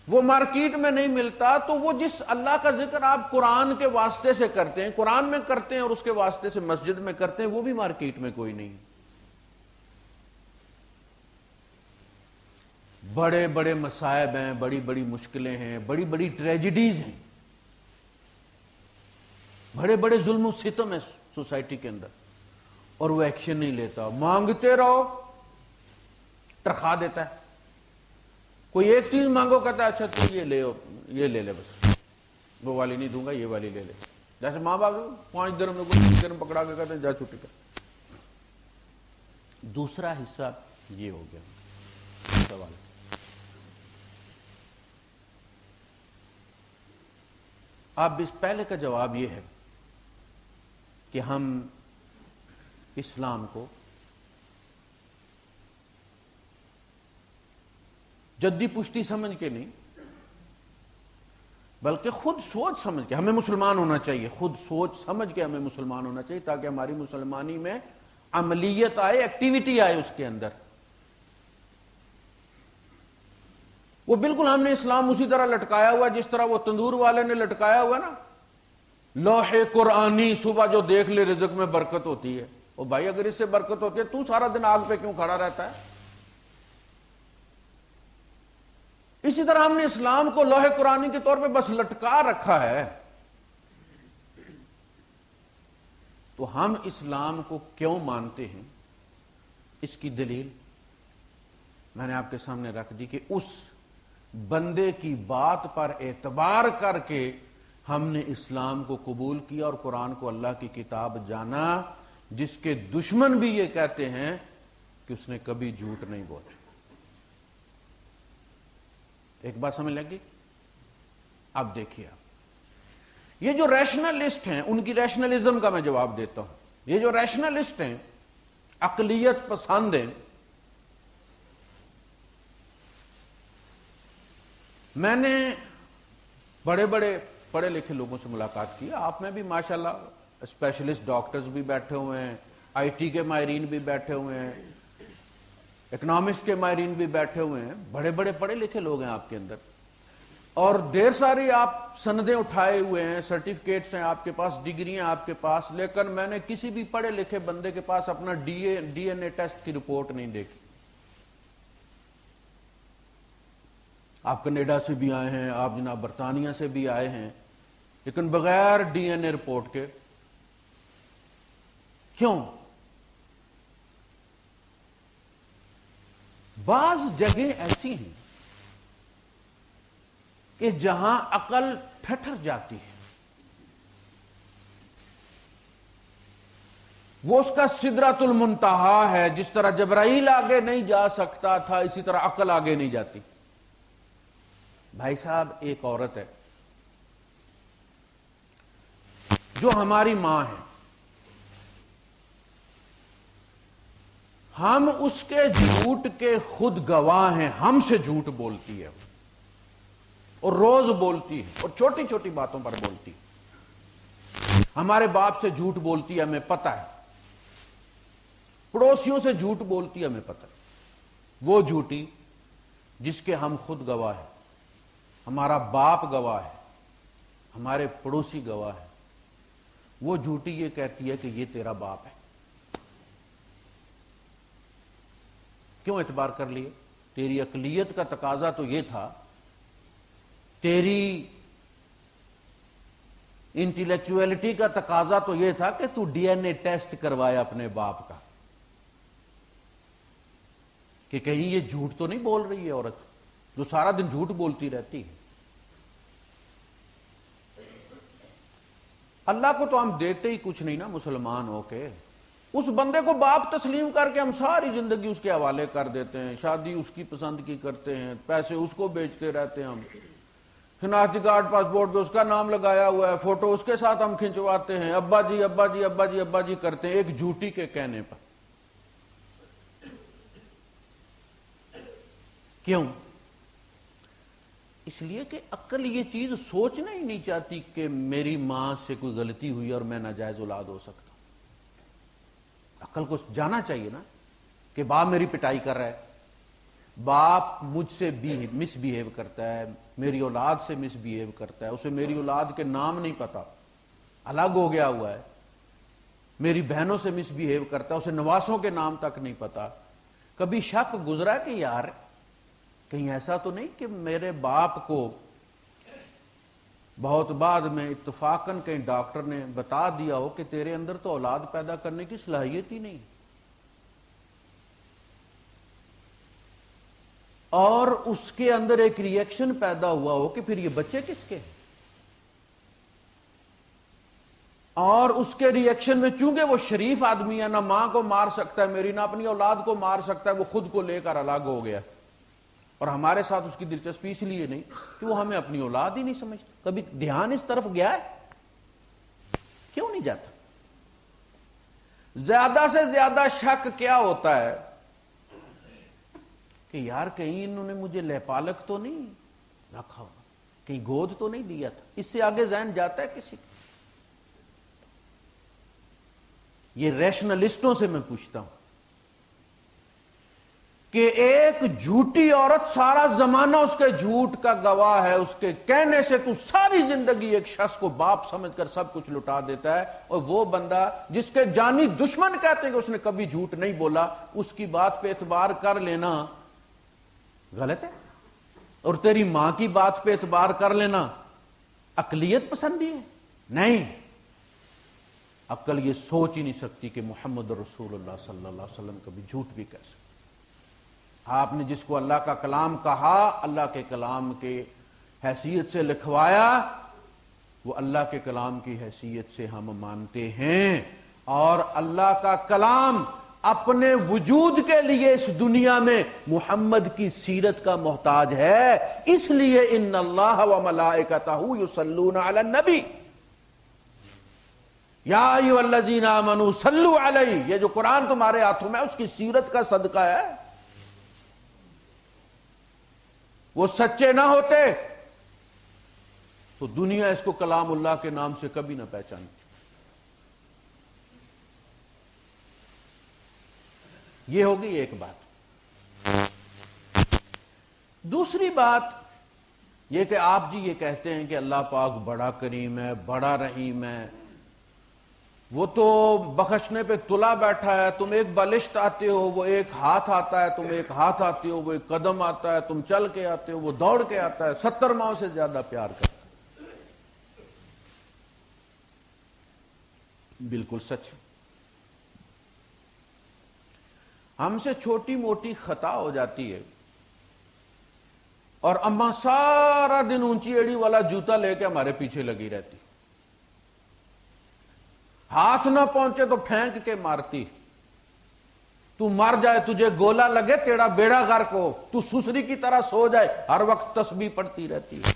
وہ مارکیٹ میں نہیں ملتا، تو وہ جس اللہ کا ذکر آپ قرآن کے واسطے سے کرتے ہیں، قرآن میں کرتے ہیں اور اس کے واسطے سے مسجد میں کرتے ہیں، وہ بھی مارکیٹ میں کوئی نہیں۔ بڑے بڑے مصائب ہیں، بڑی بڑی مشکلیں ہیں، بڑی بڑی ٹریجڈیز ہیں، بڑے بڑے ظلم و ستم ہیں سوسائٹی کے اندر، اور وہ ایکشن نہیں لیتا، مانگتے رہو، ترخا دیتا ہے۔ کوئی ایک چیز مانگو، کہتا ہے اچھا تو یہ لے لے بس، وہ والی نہیں دوں گا، یہ والی لے لے۔ جیسے ماں باپ 5 دن میں کوئی 3 دن پکڑا کے کہتے ہیں جا چھٹی کر۔ دوسرا حصہ یہ ہو گیا سوال۔ اب اس پہلے کا جواب یہ ہے کہ ہم اسلام کو جدی پشتی سمجھ کے نہیں، بلکہ خود سوچ سمجھ کے ہمیں مسلمان ہونا چاہیے، خود سوچ سمجھ کے ہمیں مسلمان ہونا چاہیے، تاکہ ہماری مسلمانی میں عملیت آئے، ایکٹیویٹی آئے اس کے اندر۔ وہ بالکل ہم نے اسلام اسی طرح لٹکایا ہوا جس طرح وہ تندور والے نے لٹکایا ہوا نا، لوح قرآنی، صبح جو دیکھ لے رزق میں برکت ہوتی ہے۔ او بھائی اگر اس سے برکت ہوتی ہے تو سارا دن آگ پہ کیوں کھڑا رہتا ہے؟ اسی طرح ہم نے اسلام کو لوح قرآنی کے طور پہ بس لٹکا رکھا ہے۔ تو ہم اسلام کو کیوں مانتے ہیں، اس کی دلیل میں نے آپ کے سامنے رکھ دی کہ اس بندے کی بات پر اعتبار کر کے ہم نے اسلام کو قبول کیا اور قرآن کو اللہ کی کتاب جانا، جس کے دشمن بھی یہ کہتے ہیں کہ اس نے کبھی جھوٹ نہیں بولا۔ ایک بات سمجھ لیں گی؟ اب دیکھیے، یہ جو ریشنلسٹ ہیں ان کی ریشنلزم کا میں جواب دیتا ہوں۔ یہ جو ریشنلسٹ ہیں، عقلیت پسند ہیں، میں نے بڑے بڑے پڑھے لکھے لوگوں سے ملاقات کی، آپ میں بھی ماشاءاللہ اسپیشلسٹ ڈاکٹرز بھی بیٹھے ہوئے ہیں، آئی ٹی کے ماہرین بھی بیٹھے ہوئے ہیں، اکنامکس کے ماہرین بھی بیٹھے ہوئے ہیں، بڑے بڑے پڑھے لکھے لوگ ہیں آپ کے اندر، اور ڈھیر ساری آپ سندیں اٹھائے ہوئے ہیں، سرٹیفکیٹس ہیں آپ کے پاس، ڈگریاں آپ کے پاس، لیکن میں نے کسی بھی پڑھے لکھے بندے کے پاس اپنا ڈی این اے ٹیسٹ کی رپورٹ نہیں دیکھی۔ آپ کینیڈا سے بھی آئے ہیں، آپ جناب برطانیہ سے بھی آئے ہیں، لیکن بغیر ڈی این اے رپورٹ کے۔ کیوں؟ بعض جگہیں ایسی ہیں کہ جہاں عقل ٹھٹر جاتی ہے، وہ اس کا سدرۃ المنتہا ہے۔ جس طرح جبرائیل آگے نہیں جا سکتا تھا، اسی طرح عقل آگے نہیں جاتی۔ بھائی صاحب، ایک عورت ہے جو ہماری ماں ہے، ہم اس کے جھوٹ کے خود گواہ ہیں، ہم سے جھوٹ بولتی ہے اور روز بولتی ہے، اور چھوٹی چھوٹی باتوں پر بولتی ہے۔ ہمارے باپ سے جھوٹ بولتی ہے، ہمیں پتہ ہے، پڑوسیوں سے جھوٹ بولتی ہے، ہمیں پتہ ہے۔ وہ جھوٹی جس کے ہم خود گواہ ہیں، ہمارا باپ گواہ ہے، ہمارے پڑوسی گواہ ہے، وہ جھوٹی یہ کہتی ہے کہ یہ تیرا باپ ہے۔ کیوں اعتبار کر لیے؟ تیری اقلیت کا تقاضا تو یہ تھا، تیری انٹیلیکچویلٹی کا تقاضا تو یہ تھا کہ تو ڈی این اے ٹیسٹ کروائے اپنے باپ کا، کہ کہیں یہ جھوٹ تو نہیں بول رہی ہے عورت جو سارا دن جھوٹ بولتی رہتی ہے۔ اللہ کو تو ہم دیتے ہی کچھ نہیں نا مسلمان ہو کے، اس بندے کو باپ تسلیم کر کے ہم ساری زندگی اس کے حوالے کر دیتے ہیں، شادی اس کی پسند کی کرتے ہیں، پیسے اس کو بیچتے رہتے ہیں، ہم شناختی کارڈ پاسپورٹ پہ اس کا نام لگایا ہوا ہے، فوٹو اس کے ساتھ ہم کھنچواتے ہیں، ابا جی ابا جی ابا جی ابا جی کرتے ہیں ایک جھوٹی کے کہنے پر۔ کیوں؟ اس لیے کہ عقل یہ چیز سوچنا ہی نہیں چاہتی کہ میری ماں سے کوئی غلطی ہوئی اور میں ناجائز اولاد ہو سکتا۔ عقل کو جانا چاہیے نا کہ باپ میری پٹائی کر رہا ہے، باپ مجھ سے مس بیہیو کرتا ہے، میری اولاد سے مس بیہیو کرتا ہے، اسے میری اولاد کے نام نہیں پتا، الگ ہو گیا ہوا ہے، میری بہنوں سے مس بیہیو کرتا ہے، اسے نواسوں کے نام تک نہیں پتا، کبھی شک گزرا کہ یار کہیں ایسا تو نہیں کہ میرے باپ کو بہت بعد میں اتفاقاً کہیں ڈاکٹر نے بتا دیا ہو کہ تیرے اندر تو اولاد پیدا کرنے کی صلاحیت ہی نہیں، اور اس کے اندر ایک ری ایکشن پیدا ہوا ہو کہ پھر یہ بچے کس کے، اور اس کے ری ایکشن میں چونکہ وہ شریف آدمی ہے، نہ ماں کو مار سکتا ہے میری، نہ اپنی اولاد کو مار سکتا ہے، وہ خود کو لے کر الگ ہو گیا، اور ہمارے ساتھ اس کی دلچسپی اس لیے نہیں کہ وہ ہمیں اپنی اولاد ہی نہیں سمجھتا۔ کبھی دھیان اس طرف گیا ہے؟ کیوں نہیں جاتا؟ زیادہ سے زیادہ شک کیا ہوتا ہے کہ یار کہیں انہوں نے مجھے لہپالک تو نہیں رکھا ہوا، کہیں گود تو نہیں دیا تھا، اس سے آگے ذہن جاتا ہے کسی کا؟ یہ ریشنلسٹوں سے میں پوچھتا ہوں کہ ایک جھوٹی عورت سارا زمانہ اس کے جھوٹ کا گواہ ہے، اس کے کہنے سے تو ساری زندگی ایک شخص کو باپ سمجھ کر سب کچھ لٹا دیتا ہے، اور وہ بندہ جس کے جانی دشمن کہتے ہیں کہ اس نے کبھی جھوٹ نہیں بولا، اس کی بات پہ اعتبار کر لینا غلط ہے، اور تیری ماں کی بات پہ اعتبار کر لینا عقلیت پسندی ہے؟ نہیں، عقل یہ سوچ ہی نہیں سکتی کہ محمد رسول اللہ صلی اللہ علیہ وسلم کبھی جھوٹ بھی کہہ سکتے۔ آپ نے جس کو اللہ کا کلام کہا، اللہ کے کلام کے حیثیت سے لکھوایا، وہ اللہ کے کلام کی حیثیت سے ہم مانتے ہیں، اور اللہ کا کلام اپنے وجود کے لیے اس دنیا میں محمد کی سیرت کا محتاج ہے، اس لیے ان اللہ و ملائکتہ یصلون علی النبی یا ایھا الذین آمنوا صلوا علیہ، یہ جو قرآن تمہارے ہاتھوں میں ہے اس کی سیرت کا صدقہ ہے۔ وہ سچے نہ ہوتے تو دنیا اس کو کلام اللہ کے نام سے کبھی نہ پہچانتی۔ یہ ہوگی ایک بات۔ دوسری بات یہ کہ آپ جی یہ کہتے ہیں کہ اللہ پاک بڑا کریم ہے، بڑا رحیم ہے، وہ تو بخشنے پہ تلا بیٹھا ہے، تم ایک بالشت آتے ہو وہ ایک ہاتھ آتا ہے، تم ایک ہاتھ آتے ہو وہ ایک قدم آتا ہے، تم چل کے آتے ہو وہ دوڑ کے آتا ہے، 70 ماؤں سے زیادہ پیار کرتا ہے۔ بالکل سچ۔ ہم سے چھوٹی موٹی خطا ہو جاتی ہے اور اماں سارا دن اونچی ایڑی والا جوتا لے کے ہمارے پیچھے لگی رہتی، ہاتھ نہ پہنچے تو پھینک کے مارتی، تو مر جائے تجھے گولا لگے تیرا بیڑا غرق ہو، تو سسری کی طرح سو جائے، ہر وقت تسبیح پڑھتی رہتی ہے۔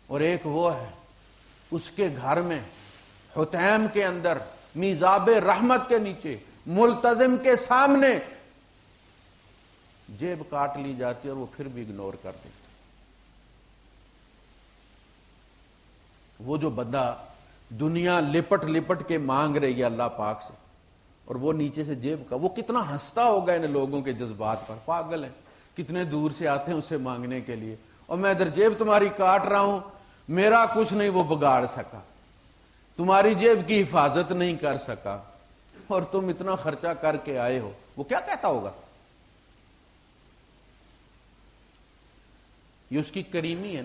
اور ایک وہ ہے اس کے گھر میں حتیم کے اندر میزاب رحمت کے نیچے ملتزم کے سامنے جیب کاٹ لی جاتی اور وہ پھر بھی اگنور کر دیتا۔ وہ جو بندہ دنیا لپٹ لپٹ کے مانگ رہی ہے اللہ پاک سے، اور وہ نیچے سے جیب کا، وہ کتنا ہنستا ہوگا ان لوگوں کے جذبات پر، پاگل ہیں، کتنے دور سے آتے ہیں اسے مانگنے کے لیے، اور میں ادھر جیب تمہاری کاٹ رہا ہوں، میرا کچھ نہیں وہ بگاڑ سکا، تمہاری جیب کی حفاظت نہیں کر سکا، اور تم اتنا خرچہ کر کے آئے ہو۔ وہ کیا کہتا ہوگا؟ یہ اس کی کریمی ہے۔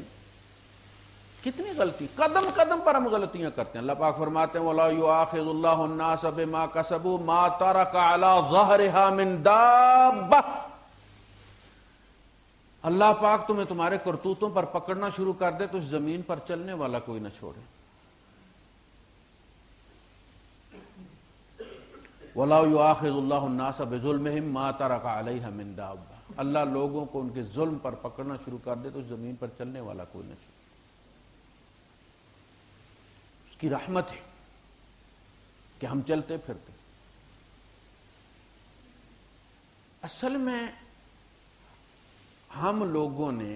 کتنی غلطی، قدم قدم پر ہم غلطیاں کرتے ہیں۔ اللہ پاک فرماتے ہیں وَلَا يُؤَاخِذُ اللَّهُ النَّاسَ بِمَا كَسَبُوا مَا تَرَكَ عَلَى ظَهْرِهَا مِن دَابَّةٍ۔ اللہ پاک تمہیں تمہارے کرتوتوں پر پکڑنا شروع کر دے تو اس زمین پر چلنے والا کوئی نہ چھوڑے۔ وَلَا يُؤَاخِذُ اللَّهُ النَّاسَ بِظُلْمِهِمْ مَا تَرَكَ عَلَيْهَا مِن دَابَّةٍ۔ اللہ لوگوں کو ان کے ظلم پر پکڑنا شروع کر دے تو اس زمین پر چلنے والا کوئی نہ چھوڑے۔ اس کی رحمت ہے کہ ہم چلتے پھرتے۔ اصل میں ہم لوگوں نے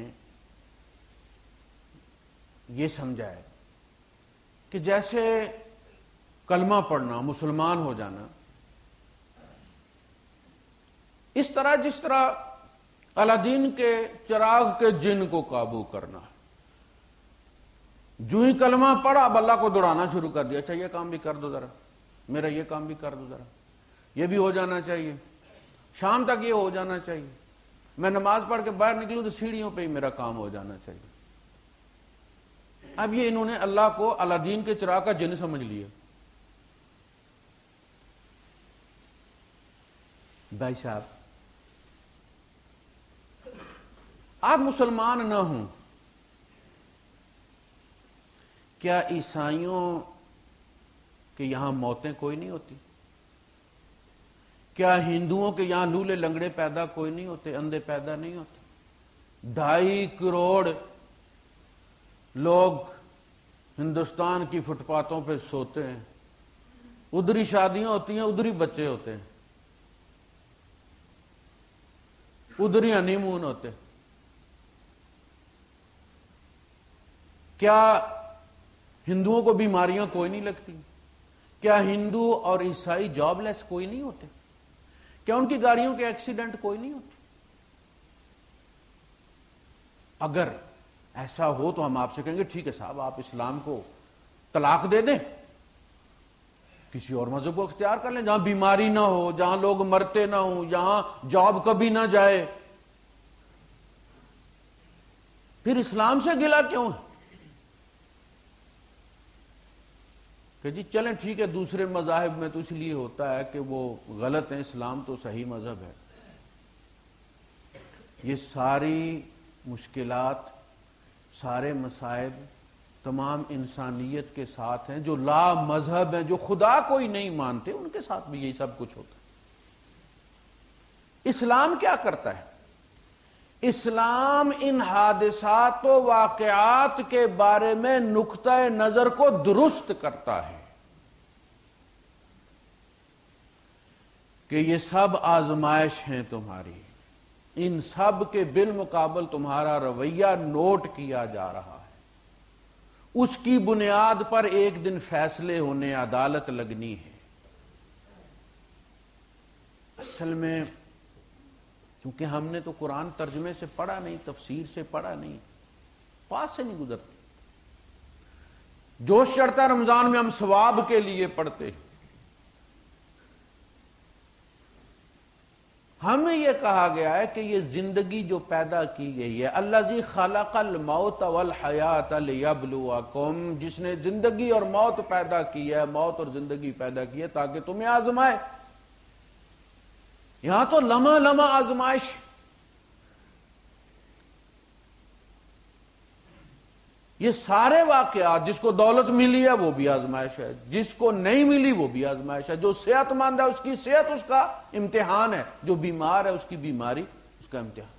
یہ سمجھا ہے کہ جیسے کلمہ پڑھنا، مسلمان ہو جانا، اس طرح جس طرح الادین کے چراغ کے جن کو قابو کرنا. جو ہی کلمہ پڑھا اب اللہ کو دوڑانا شروع کر دیا. اچھا یہ کام بھی کر دو ذرا, میرا یہ کام بھی کر دو ذرا, یہ بھی ہو جانا چاہیے, شام تک یہ ہو جانا چاہیے, میں نماز پڑھ کے باہر نکلوں تو سیڑھیوں پہ ہی میرا کام ہو جانا چاہیے. اب یہ انہوں نے اللہ کو الادین کے چراغ کا جن سمجھ لیا. بھائی صاحب, آپ مسلمان نہ ہوں, کیا عیسائیوں کے یہاں موتیں کوئی نہیں ہوتی؟ کیا ہندوؤں کے یہاں لولے لنگڑے پیدا کوئی نہیں ہوتے, اندھے پیدا نہیں ہوتے؟ 2.5 کروڑ لوگ ہندوستان کی فٹ پاتھوں پہ سوتے ہیں, ادھر ہی شادیاں ہوتی ہیں, ادھر ہی بچے ہوتے ہیں, ادھر ہی ہنی مون ہوتے ہیں. کیا ہندوؤں کو بیماریاں کوئی نہیں لگتی؟ کیا ہندو اور عیسائی جاب لیس کوئی نہیں ہوتے؟ کیا ان کی گاڑیوں کے ایکسیڈنٹ کوئی نہیں ہوتے؟ اگر ایسا ہو تو ہم آپ سے کہیں گے ٹھیک ہے صاحب, آپ اسلام کو طلاق دے دیں, کسی اور مذہب کو اختیار کر لیں جہاں بیماری نہ ہو, جہاں لوگ مرتے نہ ہوں, جہاں جاب کبھی نہ جائے. پھر اسلام سے گلا کیوں ہے کہ جی چلیں ٹھیک ہے دوسرے مذاہب میں تو اس لیے ہوتا ہے کہ وہ غلط ہیں, اسلام تو صحیح مذہب ہے. یہ ساری مشکلات, سارے مصائب تمام انسانیت کے ساتھ ہیں. جو لا مذہب ہیں, جو خدا کوئی نہیں مانتے, ان کے ساتھ بھی یہی سب کچھ ہوتا ہے. اسلام کیا کرتا ہے؟ اسلام ان حادثات و واقعات کے بارے میں نقطہ نظر کو درست کرتا ہے کہ یہ سب آزمائش ہیں تمہاری, ان سب کے بالمقابل تمہارا رویہ نوٹ کیا جا رہا ہے, اس کی بنیاد پر ایک دن فیصلے ہونے, عدالت لگنی ہے. اصل میں کیونکہ ہم نے تو قرآن ترجمے سے پڑھا نہیں, تفسیر سے پڑھا نہیں, پاس سے نہیں گزرتے. جوش چڑھتا رمضان میں ہم ثواب کے لیے پڑھتے. ہمیں یہ کہا گیا ہے کہ یہ زندگی جو پیدا کی گئی ہے, الذی خلق الموت والحیات لیبلوکم, جس نے زندگی اور موت پیدا کی ہے, موت اور زندگی پیدا کی ہے تاکہ تمہیں آزمائے. یہاں تو لمحہ لمحہ آزمائش. یہ سارے واقعات, جس کو دولت ملی ہے وہ بھی آزمائش ہے, جس کو نہیں ملی وہ بھی آزمائش ہے. جو صحت مند ہے اس کی صحت اس کا امتحان ہے, جو بیمار ہے اس کی بیماری اس کا امتحان.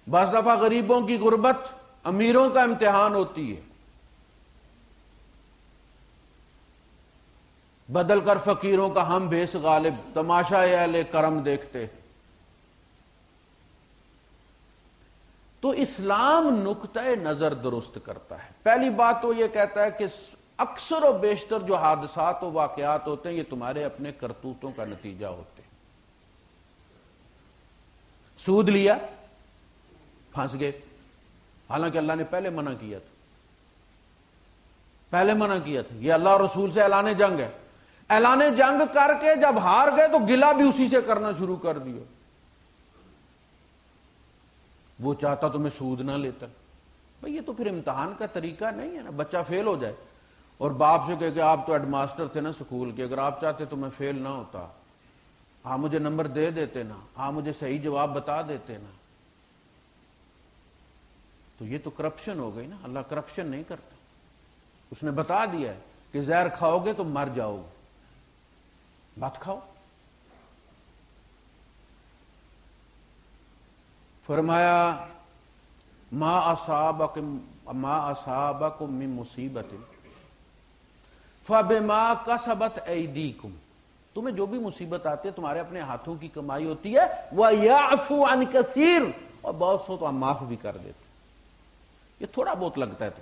بعض دفعہ غریبوں کی غربت امیروں کا امتحان ہوتی ہے, بدل کر فقیروں کا ہم بھیس غالب, تماشا اہل کرم دیکھتے. تو اسلام نقطہ نظر درست کرتا ہے. پہلی بات تو یہ کہتا ہے کہ اکثر و بیشتر جو حادثات و واقعات ہوتے ہیں یہ تمہارے اپنے کرتوتوں کا نتیجہ ہوتے ہیں. سود لیا, پھنس گئے, حالانکہ اللہ نے پہلے منع کیا تھا, پہلے منع کیا تھا. یہ اللہ اور رسول سے اعلان جنگ ہے. اعلان جنگ کر کے جب ہار گئے تو گلہ بھی اسی سے کرنا شروع کر دیا. وہ چاہتا تو میں سود نہ لیتا. بھئی یہ تو پھر امتحان کا طریقہ نہیں ہے نا. بچہ فیل ہو جائے اور باپ سے کہے کہ آپ تو ہیڈ ماسٹر تھے نا سکول کے, اگر آپ چاہتے تو میں فیل نہ ہوتا, آپ مجھے نمبر دے دیتے نا, آپ مجھے صحیح جواب بتا دیتے نا. تو یہ تو کرپشن ہو گئی نا. اللہ کرپشن نہیں کرتا. اس نے بتا دیا ہے کہ زہر کھاؤ گے تو مر جاؤ گے, مت کھاؤ. فرمایا ما اصابکم من مصیبت فبما کسبت ایدیکم, تمہیں جو بھی مصیبت آتی ہے تمہارے اپنے ہاتھوں کی کمائی ہوتی ہے. وَيَعْفُو عَنْ كَثِيرٍ, اور بہت سو تو ہم معاف بھی کر دیتے. یہ تھوڑا بہت لگتا ہے تو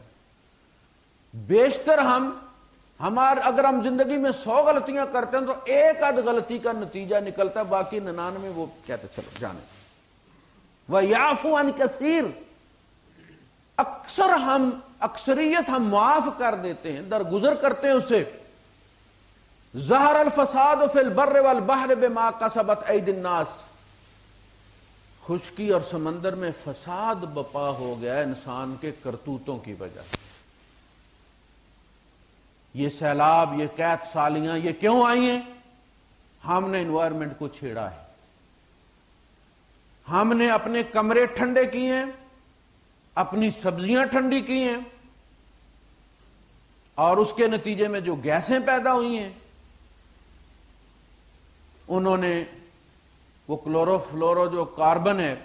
بیشتر اگر ہم زندگی میں 100 غلطیاں کرتے ہیں تو ایک آدھ غلطی کا نتیجہ نکلتا ہے, باقی 99 وہ کہتے چلو جانے. وَيَعْفُو عَنْ كَثِيرٍ، اکثریت ہم معاف کر دیتے ہیں، درگزر کرتے ہیں اسے. ظہر الفساد فی البر والبحر بما کسبت ایدی الناس، خشکی اور سمندر میں فساد بپا ہو گیا انسان کے کرتوتوں کی وجہ سے. یہ سیلاب، یہ قحط سالیاں یہ کیوں آئی ہیں؟ ہم نے انوائرمنٹ کو چھیڑا ہے، ہم نے اپنے کمرے ٹھنڈے کیے ہیں، اپنی سبزیاں ٹھنڈی کی ہیں، اور اس کے نتیجے میں جو گیسیں پیدا ہوئی ہیں انہوں نے وہ کلورو فلورو جو کاربن ہے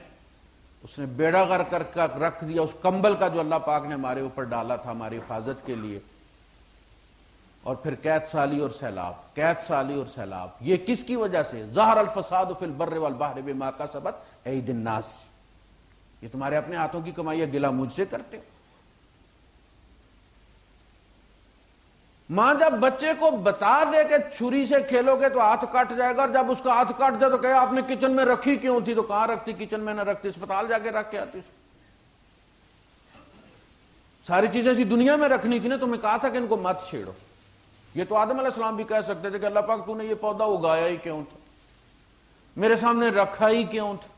اس نے بیڑا غر کر رکھ دیا اس کمبل کا جو اللہ پاک نے ہمارے اوپر ڈالا تھا ہماری حفاظت کے لیے. اور پھر قحط سالی اور سیلاب، قحط سالی اور سیلاب، یہ کس کی وجہ سے؟ ظہر الفساد فی البر والبحر بما کسبت ایدی الناس، یہ تمہارے اپنے ہاتھوں کی کمائی ہے، گلا مجھ سے کرتے ہو. ماں جب بچے کو بتا دے کہ چھری سے کھیلو گے تو ہاتھ کٹ جائے گا، اور جب اس کا ہاتھ کٹ جائے تو کہے آپ نے کچن میں رکھی کیوں تھی؟ تو کہاں رکھتی کچن میں؟ نہ رکھتی، اسپتال جا کے رکھ کے آتی. ساری چیزیں اسی دنیا میں رکھنی تھی نا، تمہیں کہا تھا کہ ان کو مت چھیڑو. یہ تو آدم علیہ السلام بھی کہہ سکتے تھے کہ اللہ پاک تو نے یہ پودا اگایا ہی کیوں تھا، میرے سامنے رکھا ہی کیوں تھا.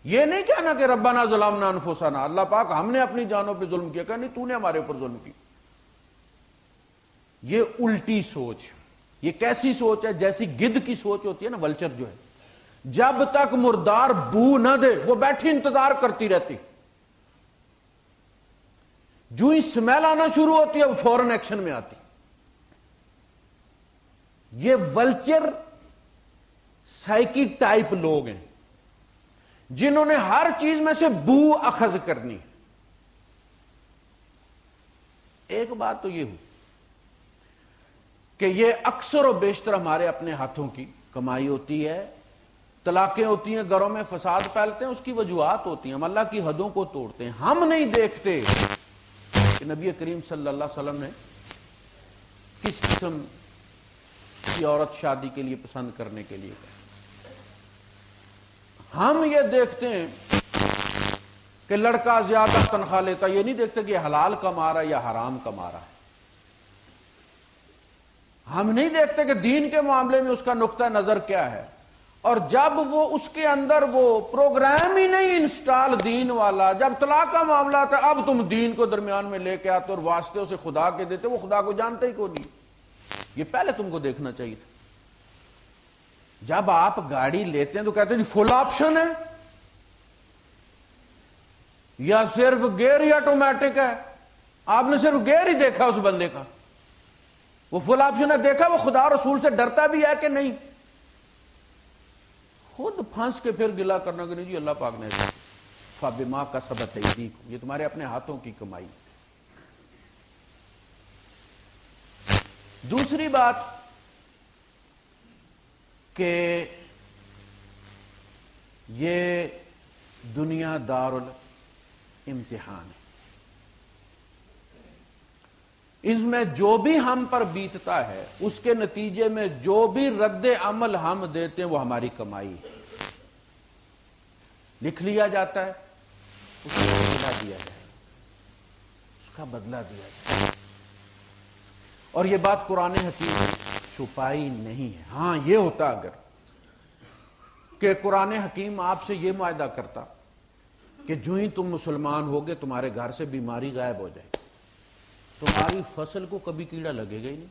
یہ نہیں کہنا کہ ربنا ظلمنا انفسنا، اللہ پاک ہم نے اپنی جانوں پہ ظلم کیا، کہ نہیں تو نے ہمارے اوپر ظلم کیا. یہ الٹی سوچ، یہ کیسی سوچ ہے؟ جیسی گدھ کی سوچ ہوتی ہے نا، ولچر جو ہے، جب تک مردار بو نہ دے وہ بیٹھی انتظار کرتی رہتی، جو ہی سمیل آنا شروع ہوتی ہے وہ فوراً ایکشن میں آتی. یہ ولچر سائیکی ٹائپ لوگ ہیں جنہوں نے ہر چیز میں سے بو اخذ کرنی. ایک بات تو یہ ہوئی کہ یہ اکثر و بیشتر ہمارے اپنے ہاتھوں کی کمائی ہوتی ہے. طلاقیں ہوتی ہیں، گھروں میں فساد پھیلتے ہیں، اس کی وجوہات ہوتی ہیں، ہم اللہ کی حدوں کو توڑتے ہیں. ہم نہیں دیکھتے کہ نبی کریم صلی اللہ علیہ وسلم نے کس قسم کی عورت شادی کے لیے پسند کرنے کے لیے کہا. ہم یہ دیکھتے ہیں کہ لڑکا زیادہ تنخواہ لیتا، یہ نہیں دیکھتے کہ یہ حلال کما رہا ہے یا حرام کما رہا ہے. ہم نہیں دیکھتے کہ دین کے معاملے میں اس کا نقطہ نظر کیا ہے. اور جب وہ اس کے اندر وہ پروگرام ہی نہیں انسٹال دین والا، جب طلاق کا معاملہ آتا ہے اب تم دین کو درمیان میں لے کے آتے اور واسطے اسے خدا کے دیتے، وہ خدا کو جانتے ہی کو نہیں. یہ پہلے تم کو دیکھنا چاہیے تھا. جب آپ گاڑی لیتے ہیں تو کہتے ہیں جی فل آپشن ہے یا صرف گیئر یا آٹومیٹک ہے. آپ نے صرف گیئر ہی دیکھا اس بندے کا، وہ فل آپشن ہے دیکھا، وہ خدا رسول سے ڈرتا بھی ہے کہ نہیں. خود پھنس کے پھر گلا کرنا کہ نہیں جی اللہ پاک نے فبما کسبت ایدیکم، یہ تمہارے اپنے ہاتھوں کی کمائی. دوسری بات کہ یہ دنیا دار الامتحان ہے، اس میں جو بھی ہم پر بیتتا ہے اس کے نتیجے میں جو بھی رد عمل ہم دیتے ہیں وہ ہماری کمائی ہے. لکھ لیا جاتا ہے، اس کا بدلہ دیا جائے، اس کا بدلہ دیا جائے. اور یہ بات قرآن حکیم چھپائی نہیں ہے. ہاں یہ ہوتا اگر کہ قرآن حکیم آپ سے یہ معاہدہ کرتا کہ جو ہی تم مسلمان ہوگے تمہارے گھر سے بیماری غائب ہو جائے، تمہاری فصل کو کبھی کیڑا لگے گا ہی نہیں،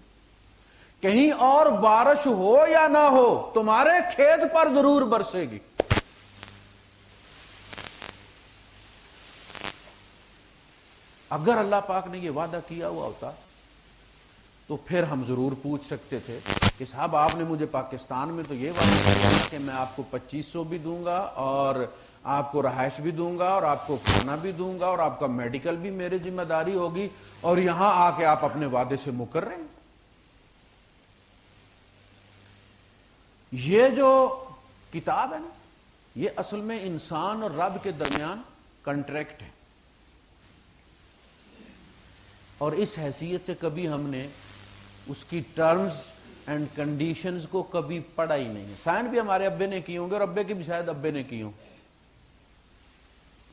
کہیں اور بارش ہو یا نہ ہو تمہارے کھیت پر ضرور برسے گی. اگر اللہ پاک نے یہ وعدہ کیا ہوا ہوتا تو پھر ہم ضرور پوچھ سکتے تھے کہ صاحب آپ نے مجھے پاکستان میں تو یہ وعدہ کیا کہ میں آپ کو 2500 بھی دوں گا اور آپ کو رہائش بھی دوں گا اور آپ کو کھانا بھی دوں گا اور آپ کا میڈیکل بھی میری ذمہ داری ہوگی، اور یہاں آ کے آپ اپنے وعدے سے مکر رہے ہیں. یہ جو کتاب ہے نا، یہ اصل میں انسان اور رب کے درمیان کنٹریکٹ ہے، اور اس حیثیت سے کبھی ہم نے اس کی ٹرمز اینڈ کنڈیشنز کو کبھی پڑھا ہی نہیں. سائن بھی ہمارے ابے نے کی ہوں گے اور ابے کے بھی شاید ابے نے کی ہوں.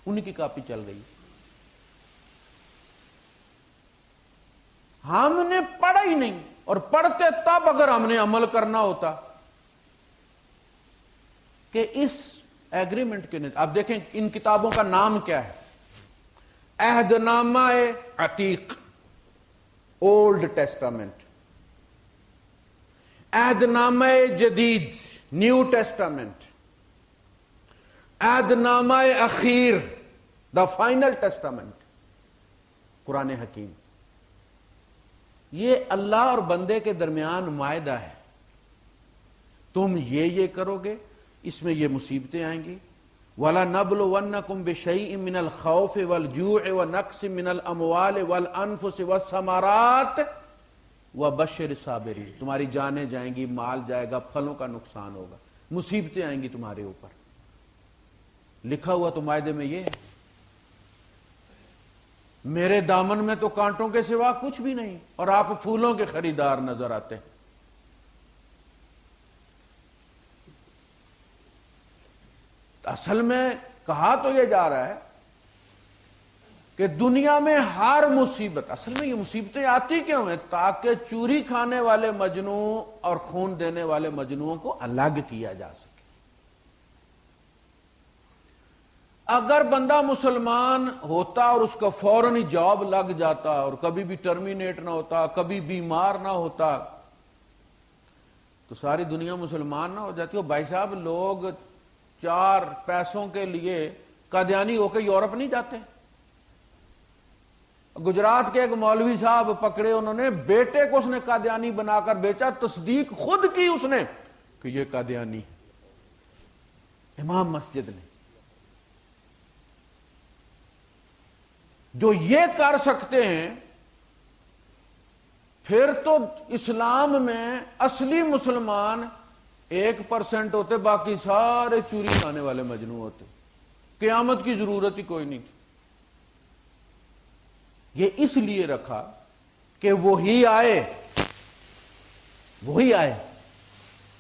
انہی کی کاپی چل رہی ہے. ہم نے پڑھا ہی نہیں, اور پڑھتے تب اگر ہم نے عمل کرنا ہوتا کہ اس ایگریمنٹ کے اب دیکھیں ان کتابوں کا نام کیا ہے. عہد نامہ عتیق, اولڈ ٹیسٹامنٹ. عہد نامہ جدید, نیو ٹیسٹامنٹ. عہد نامہ اخیر, دا فائنل ٹیسٹامنٹ, قرآن حکیم. یہ اللہ اور بندے کے درمیان معاہدہ ہے. تم یہ کرو گے, اس میں یہ مصیبتیں آئیں گی. وَلَنَبْلُوَنَّكُمْ بِشَيْءٍ مِّنَ الْخَوْفِ وَالْجُوعِ وَنَقْصٍ مِّنَ الْأَمْوَالِ وَالْأَنفُسِ وَالثَّمَرَاتِ وَبَشِّرِ الصَّابِرِينَ. تمہاری جانیں جائیں گی, مال جائے گا, پھلوں کا نقصان ہوگا, مصیبتیں آئیں گی تمہارے اوپر. لکھا ہوا تو معاہدے میں یہ ہے. میرے دامن میں تو کانٹوں کے سوا کچھ بھی نہیں, اور آپ پھولوں کے خریدار نظر آتے ہیں. اصل میں کہا تو یہ جا رہا ہے کہ دنیا میں ہر مصیبت, اصل میں یہ مصیبتیں آتی کیوں ہیں؟ تاکہ چوری کھانے والے مجنوں اور خون دینے والے مجنوؤں کو الگ کیا جا سکے. اگر بندہ مسلمان ہوتا اور اس کا فوراً ہی جاب لگ جاتا اور کبھی بھی ٹرمینیٹ نہ ہوتا, کبھی بیمار نہ ہوتا, تو ساری دنیا مسلمان نہ ہو جاتی. بھائی صاحب, لوگ 4 پیسوں کے لیے قادیانی ہو کے یورپ نہیں جاتے. گجرات کے ایک مولوی صاحب پکڑے, انہوں نے بیٹے کو اس نے قادیانی بنا کر بیچا, تصدیق خود کی اس نے کہ یہ قادیانی ہے, امام مسجد نے. جو یہ کر سکتے ہیں, پھر تو اسلام میں اصلی مسلمان 1% ہوتے, باقی سارے چوری کھانے والے مجنوں ہوتے. قیامت کی ضرورت ہی کوئی نہیں تھی. یہ اس لیے رکھا کہ وہی آئے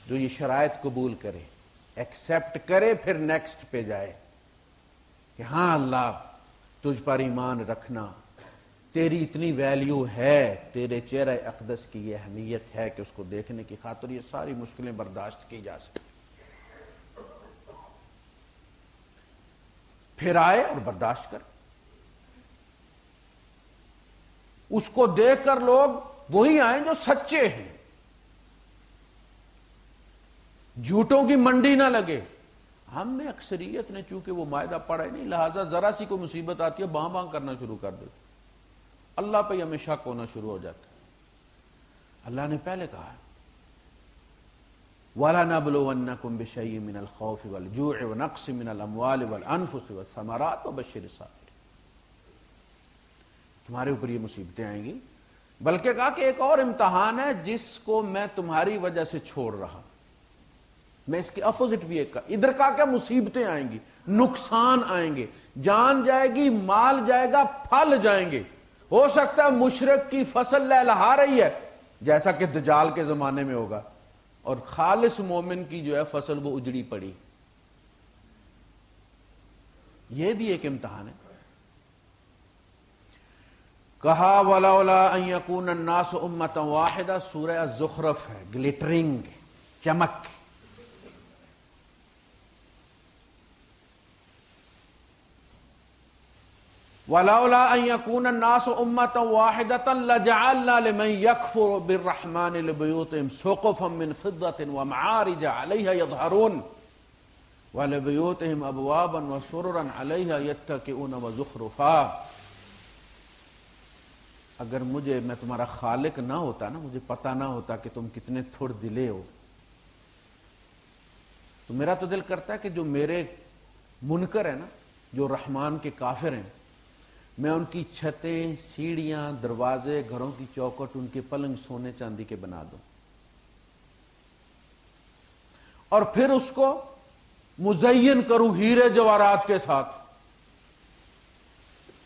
جو یہ شرائط قبول کرے, ایکسپٹ کرے, پھر نیکسٹ پہ جائے کہ ہاں اللہ تجھ پر ایمان رکھنا, تیری اتنی ویلیو ہے, تیرے چہرہ اقدس کی یہ اہمیت ہے کہ اس کو دیکھنے کی خاطر یہ ساری مشکلیں برداشت کی جا سکتی. پھر آئے اور برداشت کر. اس کو دیکھ کر لوگ وہی آئیں جو سچے ہیں, جھوٹوں کی منڈی نہ لگے. ہم میں اکثریت نے چونکہ وہ معاہدہ پڑھا ہی نہیں, لہذا ذرا سی کوئی مصیبت آتی ہے باں باں کرنا شروع کر دیتے, اللہ پہ ہمیں شک ہونا شروع ہو جاتا ہے. اللہ نے پہلے کہا وَلَنَبْلُوَنَّكُمْ بِشَيْءٍ مِّنَ الْخَوْفِ وَالْجُوعِ وَنَقْصٍ مِّنَ الْأَمْوَالِ وَالْأَنفُسِ وَالثَّمَرَاتِ وَبَشِّرِ الصَّابِرِينَ. تمہارے اوپر یہ مصیبتیں آئیں گی, بلکہ کہا کہ ایک اور امتحان ہے جس کو میں تمہاری وجہ سے چھوڑ رہا. میں اس کے اپوزٹ بھی ایک ادھر کہا کہ مصیبتیں آئیں گی, نقصان آئیں گے, جان جائے گی, مال جائے گا, پھل جائیں گے. ہو سکتا ہے مشرک کی فصل لہلہا رہی ہے جیسا کہ دجال کے زمانے میں ہوگا, اور خالص مومن کی جو ہے فصل وہ اجڑی پڑی. یہ بھی ایک امتحان ہے. کہا وَلَوْلَا أَن يَكُونَ النَّاسُ أُمَّةً وَاحِدَةً, سورہ الزخرف ہے, گلیٹرنگ, چمک. وَلَوْلَا أَن يَكُونَ النَّاسُ أُمَّةً وَاحِدَةً لَجَعَلْنَا لِمَن يَكْفُرُ بِالرَّحْمَنِ لِبُيُوتِهِمْ سُقُفًا مِّن فِضَّةٍ وَمَعَارِجَ عَلَيْهَا يَظْهَرُونَ وَلِبُيُوتِهِمْ أَبْوَابًا وَسُرُرًا عَلَيْهَا يَتَّكِئُونَ وَزُخْرُفًا. اگر میں تمہارا خالق نہ ہوتا نا, مجھے پتا نہ ہوتا کہ تم کتنے تھوڑ دلے ہو, تو میرا تو دل کرتا ہے کہ جو میرے منکر ہیں نا, جو رحمان کے کافر ہیں, میں ان کی چھتیں, سیڑھیاں, دروازے, گھروں کی چوکٹ, ان کے پلنگ سونے چاندی کے بنا دوں, اور پھر اس کو مزین کروں ہیرے جواہرات کے ساتھ.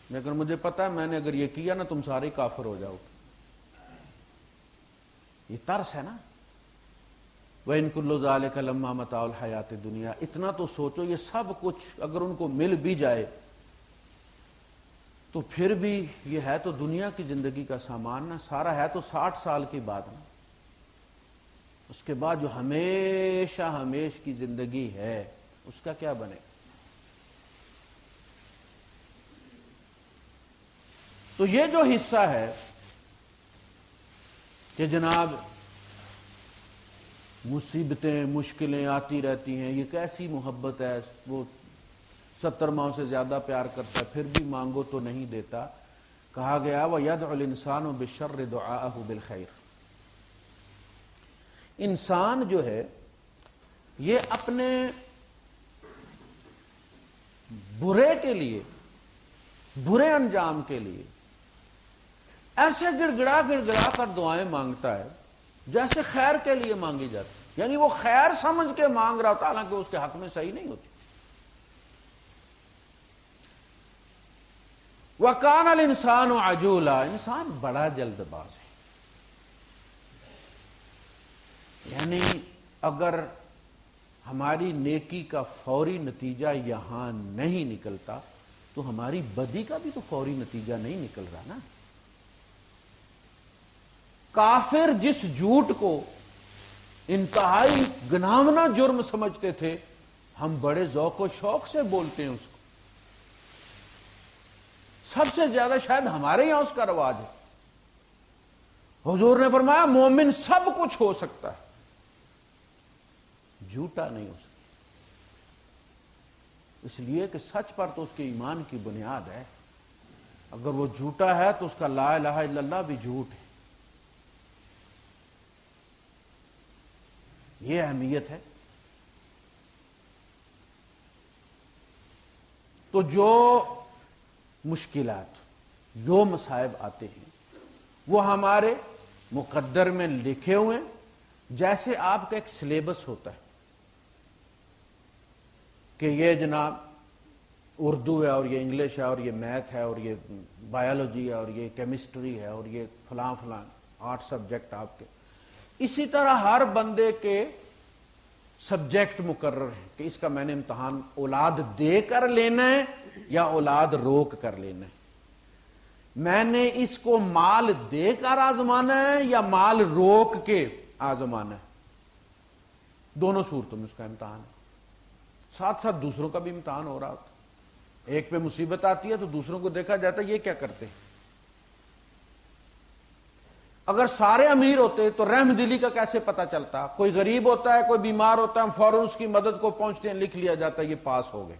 لیکن مجھے پتا ہے میں نے اگر یہ کیا نا, تم سارے کافر ہو جاؤ. یہ ترس ہے نا. وَإِن كُلُّ ذَلِكَ لَمَّا مَتَاعُ الْحَيَاةِ الدُّنْيَا. اتنا تو سوچو, یہ سب کچھ اگر ان کو مل بھی جائے تو پھر بھی یہ ہے تو دنیا کی زندگی کا سامان نا، سارا ہے تو 60 سال کی بات نا، اس کے بعد جو ہمیشہ ہمیش کی زندگی ہے اس کا کیا بنے؟ تو یہ جو حصہ ہے کہ جناب مصیبتیں مشکلیں آتی رہتی ہیں، یہ کیسی محبت ہے، وہ 70 ماؤں سے زیادہ پیار کرتا ہے پھر بھی مانگو تو نہیں دیتا. کہا گیا وَيَدْعُ الْإِنسَانُ بِالشَّرِّ دُعَاءَهُ بِالْخَيْرِ. انسان جو ہے یہ اپنے برے کے لیے، برے انجام کے لیے ایسے گڑ گڑا کر دعائیں مانگتا ہے جیسے خیر کے لیے مانگی جاتی، یعنی وہ خیر سمجھ کے مانگ رہا ہوتا حالانکہ اس کے حق میں صحیح نہیں ہوتی. وَكَانَ الْإِنسَانُ عَجُولًا. انسان بڑا جلد باز ہے، یعنی اگر ہماری نیکی کا فوری نتیجہ یہاں نہیں نکلتا تو ہماری بدی کا بھی تو فوری نتیجہ نہیں نکل رہا نا. کافر جس جھوٹ کو انتہائی گناونا جرم سمجھتے تھے، ہم بڑے ذوق و شوق سے بولتے ہیں اس کو. سب سے زیادہ شاید ہمارے یہاں اس کا رواج ہے. حضور نے فرمایا مومن سب کچھ ہو سکتا ہے، جھوٹا نہیں ہو سکتا، اس لیے کہ سچ پر تو اس کے ایمان کی بنیاد ہے. اگر وہ جھوٹا ہے تو اس کا لا الہ الا اللہ بھی جھوٹ ہے. یہ اہمیت ہے. تو جو مشکلات، جو مصائب آتے ہیں وہ ہمارے مقدر میں لکھے ہوئے ہیں، جیسے آپ کا ایک سلیبس ہوتا ہے کہ یہ جناب اردو ہے اور یہ انگلش ہے اور یہ میتھ ہے اور یہ بایولوجی ہے اور یہ کیمسٹری ہے اور یہ فلاں 8 سبجیکٹ آپ کے. اسی طرح ہر بندے کے سبجیکٹ مقرر ہیں کہ اس کا میں نے امتحان اولاد دے کر لینا ہے یا اولاد روک کر لینا ہے. میں نے اس کو مال دے کر آزمانا ہے یا مال روک کے آزمانا ہے. دونوں صورتوں میں اس کا امتحان ہے. ساتھ ساتھ دوسروں کا بھی امتحان ہو رہا ہوتا. ایک پہ مصیبت آتی ہے تو دوسروں کو دیکھا جاتا ہے یہ کیا کرتے ہیں. اگر سارے امیر ہوتے تو رحم دلی کا کیسے پتا چلتا؟ کوئی غریب ہوتا ہے، کوئی بیمار ہوتا ہے، ہم فوراً اس کی مدد کو پہنچتے ہیں، لکھ لیا جاتا ہے یہ پاس ہو گئے.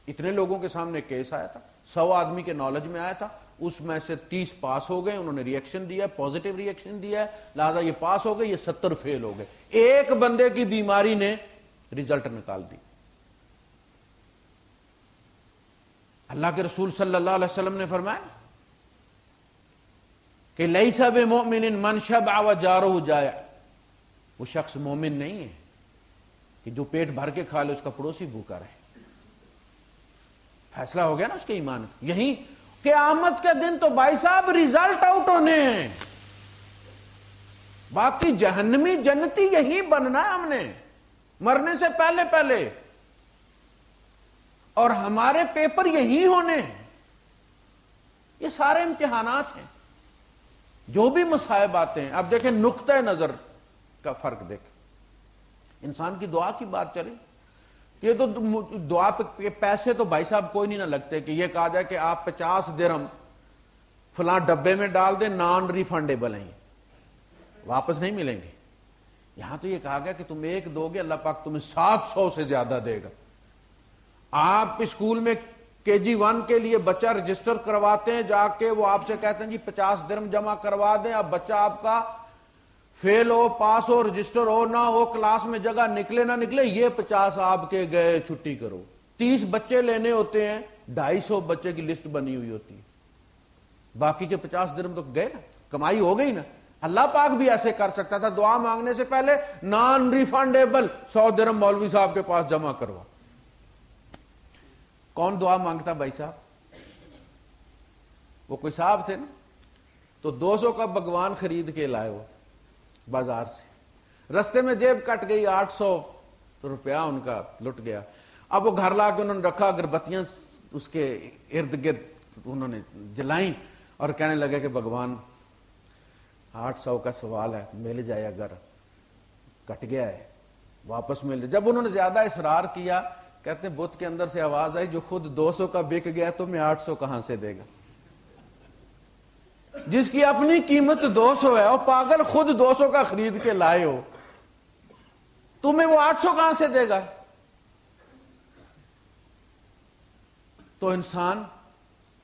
اتنے لوگوں کے سامنے کیس آیا تھا، 100 آدمی کے نالج میں آیا تھا، اس میں سے 30 پاس ہو گئے، انہوں نے ری ایکشن دیا، پازیٹیو ری ایکشن دیا ہے، لہذا یہ پاس ہو گئے، یہ 70 فیل ہو گئے. ایک بندے کی بیماری نے رزلٹ نکال دی. اللہ کے رسول صلی اللہ علیہ وسلم نے فرمایا کہ لیس بمؤمن من شبع وجارہ جائع. وہ شخص مومن نہیں ہے کہ جو پیٹ بھر کے کھا لے اس کا پڑوسی بھوکا رہے. فیصلہ ہو گیا نا اس کے ایمان. یہی قیامت کے دن تو بھائی صاحب ریزلٹ آؤٹ ہونے ہیں، باقی جہنمی جنتی یہی بننا ہے ہم نے مرنے سے پہلے پہلے، اور ہمارے پیپر یہی ہونے ہیں. یہ سارے امتحانات ہیں. جو بھی مصائب آتے ہیں، اب دیکھیں نقطہ نظر کا فرق دیکھیں. انسان کی دعا کی بات چلے، یہ تو دعا پہ پیسے تو بھائی صاحب کوئی نہیں نہ لگتے کہ یہ کہا جائے کہ آپ 50 درہم فلاں ڈبے میں ڈال دیں، نان ریفنڈیبل ہیں، واپس نہیں ملیں گے. یہاں تو یہ کہا گیا کہ تم 1 دو گے، اللہ پاک تمہیں 700 سے زیادہ دے گا. آپ اسکول میں KG1 کے لیے بچہ رجسٹر کرواتے ہیں، جا کے وہ آپ سے کہتے ہیں جی 50 درہم جمع کروا دیں. اب بچہ آپ کا فیل ہو، پاس ہو، رجسٹر ہو نہ ہو، کلاس میں جگہ نکلے نہ نکلے، یہ 50 آپ کے گئے، چھٹی کرو. 30 بچے لینے ہوتے ہیں، 250 بچے کی لسٹ بنی ہوئی ہوتی ہے، باقی کے 50 درہم تو گئے نا، کمائی ہو گئی نا. اللہ پاک بھی ایسے کر سکتا تھا، دعا مانگنے سے پہلے نان ریفنڈیبل 100 درہم مولوی صاحب کے پاس جمع کروا. کون دعا مانگتا بھائی صاحب؟ وہ کوئی صاحب تھے نا، تو 200 کا بھگوان خرید کے لائے وہ بازار سے. رستے میں جیب کٹ گئی، 800 روپیہ ان کا لٹ گیا. اب وہ گھر لا کے انہوں نے رکھا، اگربتیاں اس کے ارد گرد تو انہوں نے جلائیں اور کہنے لگے کہ بھگوان 800 کا سوال ہے، مل جائے، اگر کٹ گیا ہے واپس مل جائے۔ جب انہوں نے زیادہ اصرار کیا، کہتے ہیں بت کے اندر سے آواز آئی، جو خود 200 کا بک گیا تمہیں 800 کہاں سے دے گا؟ جس کی اپنی قیمت 200 ہے اور پاگل خود 200 کا خرید کے لائے ہو، تمہیں وہ 800 کہاں سے دے گا؟ تو انسان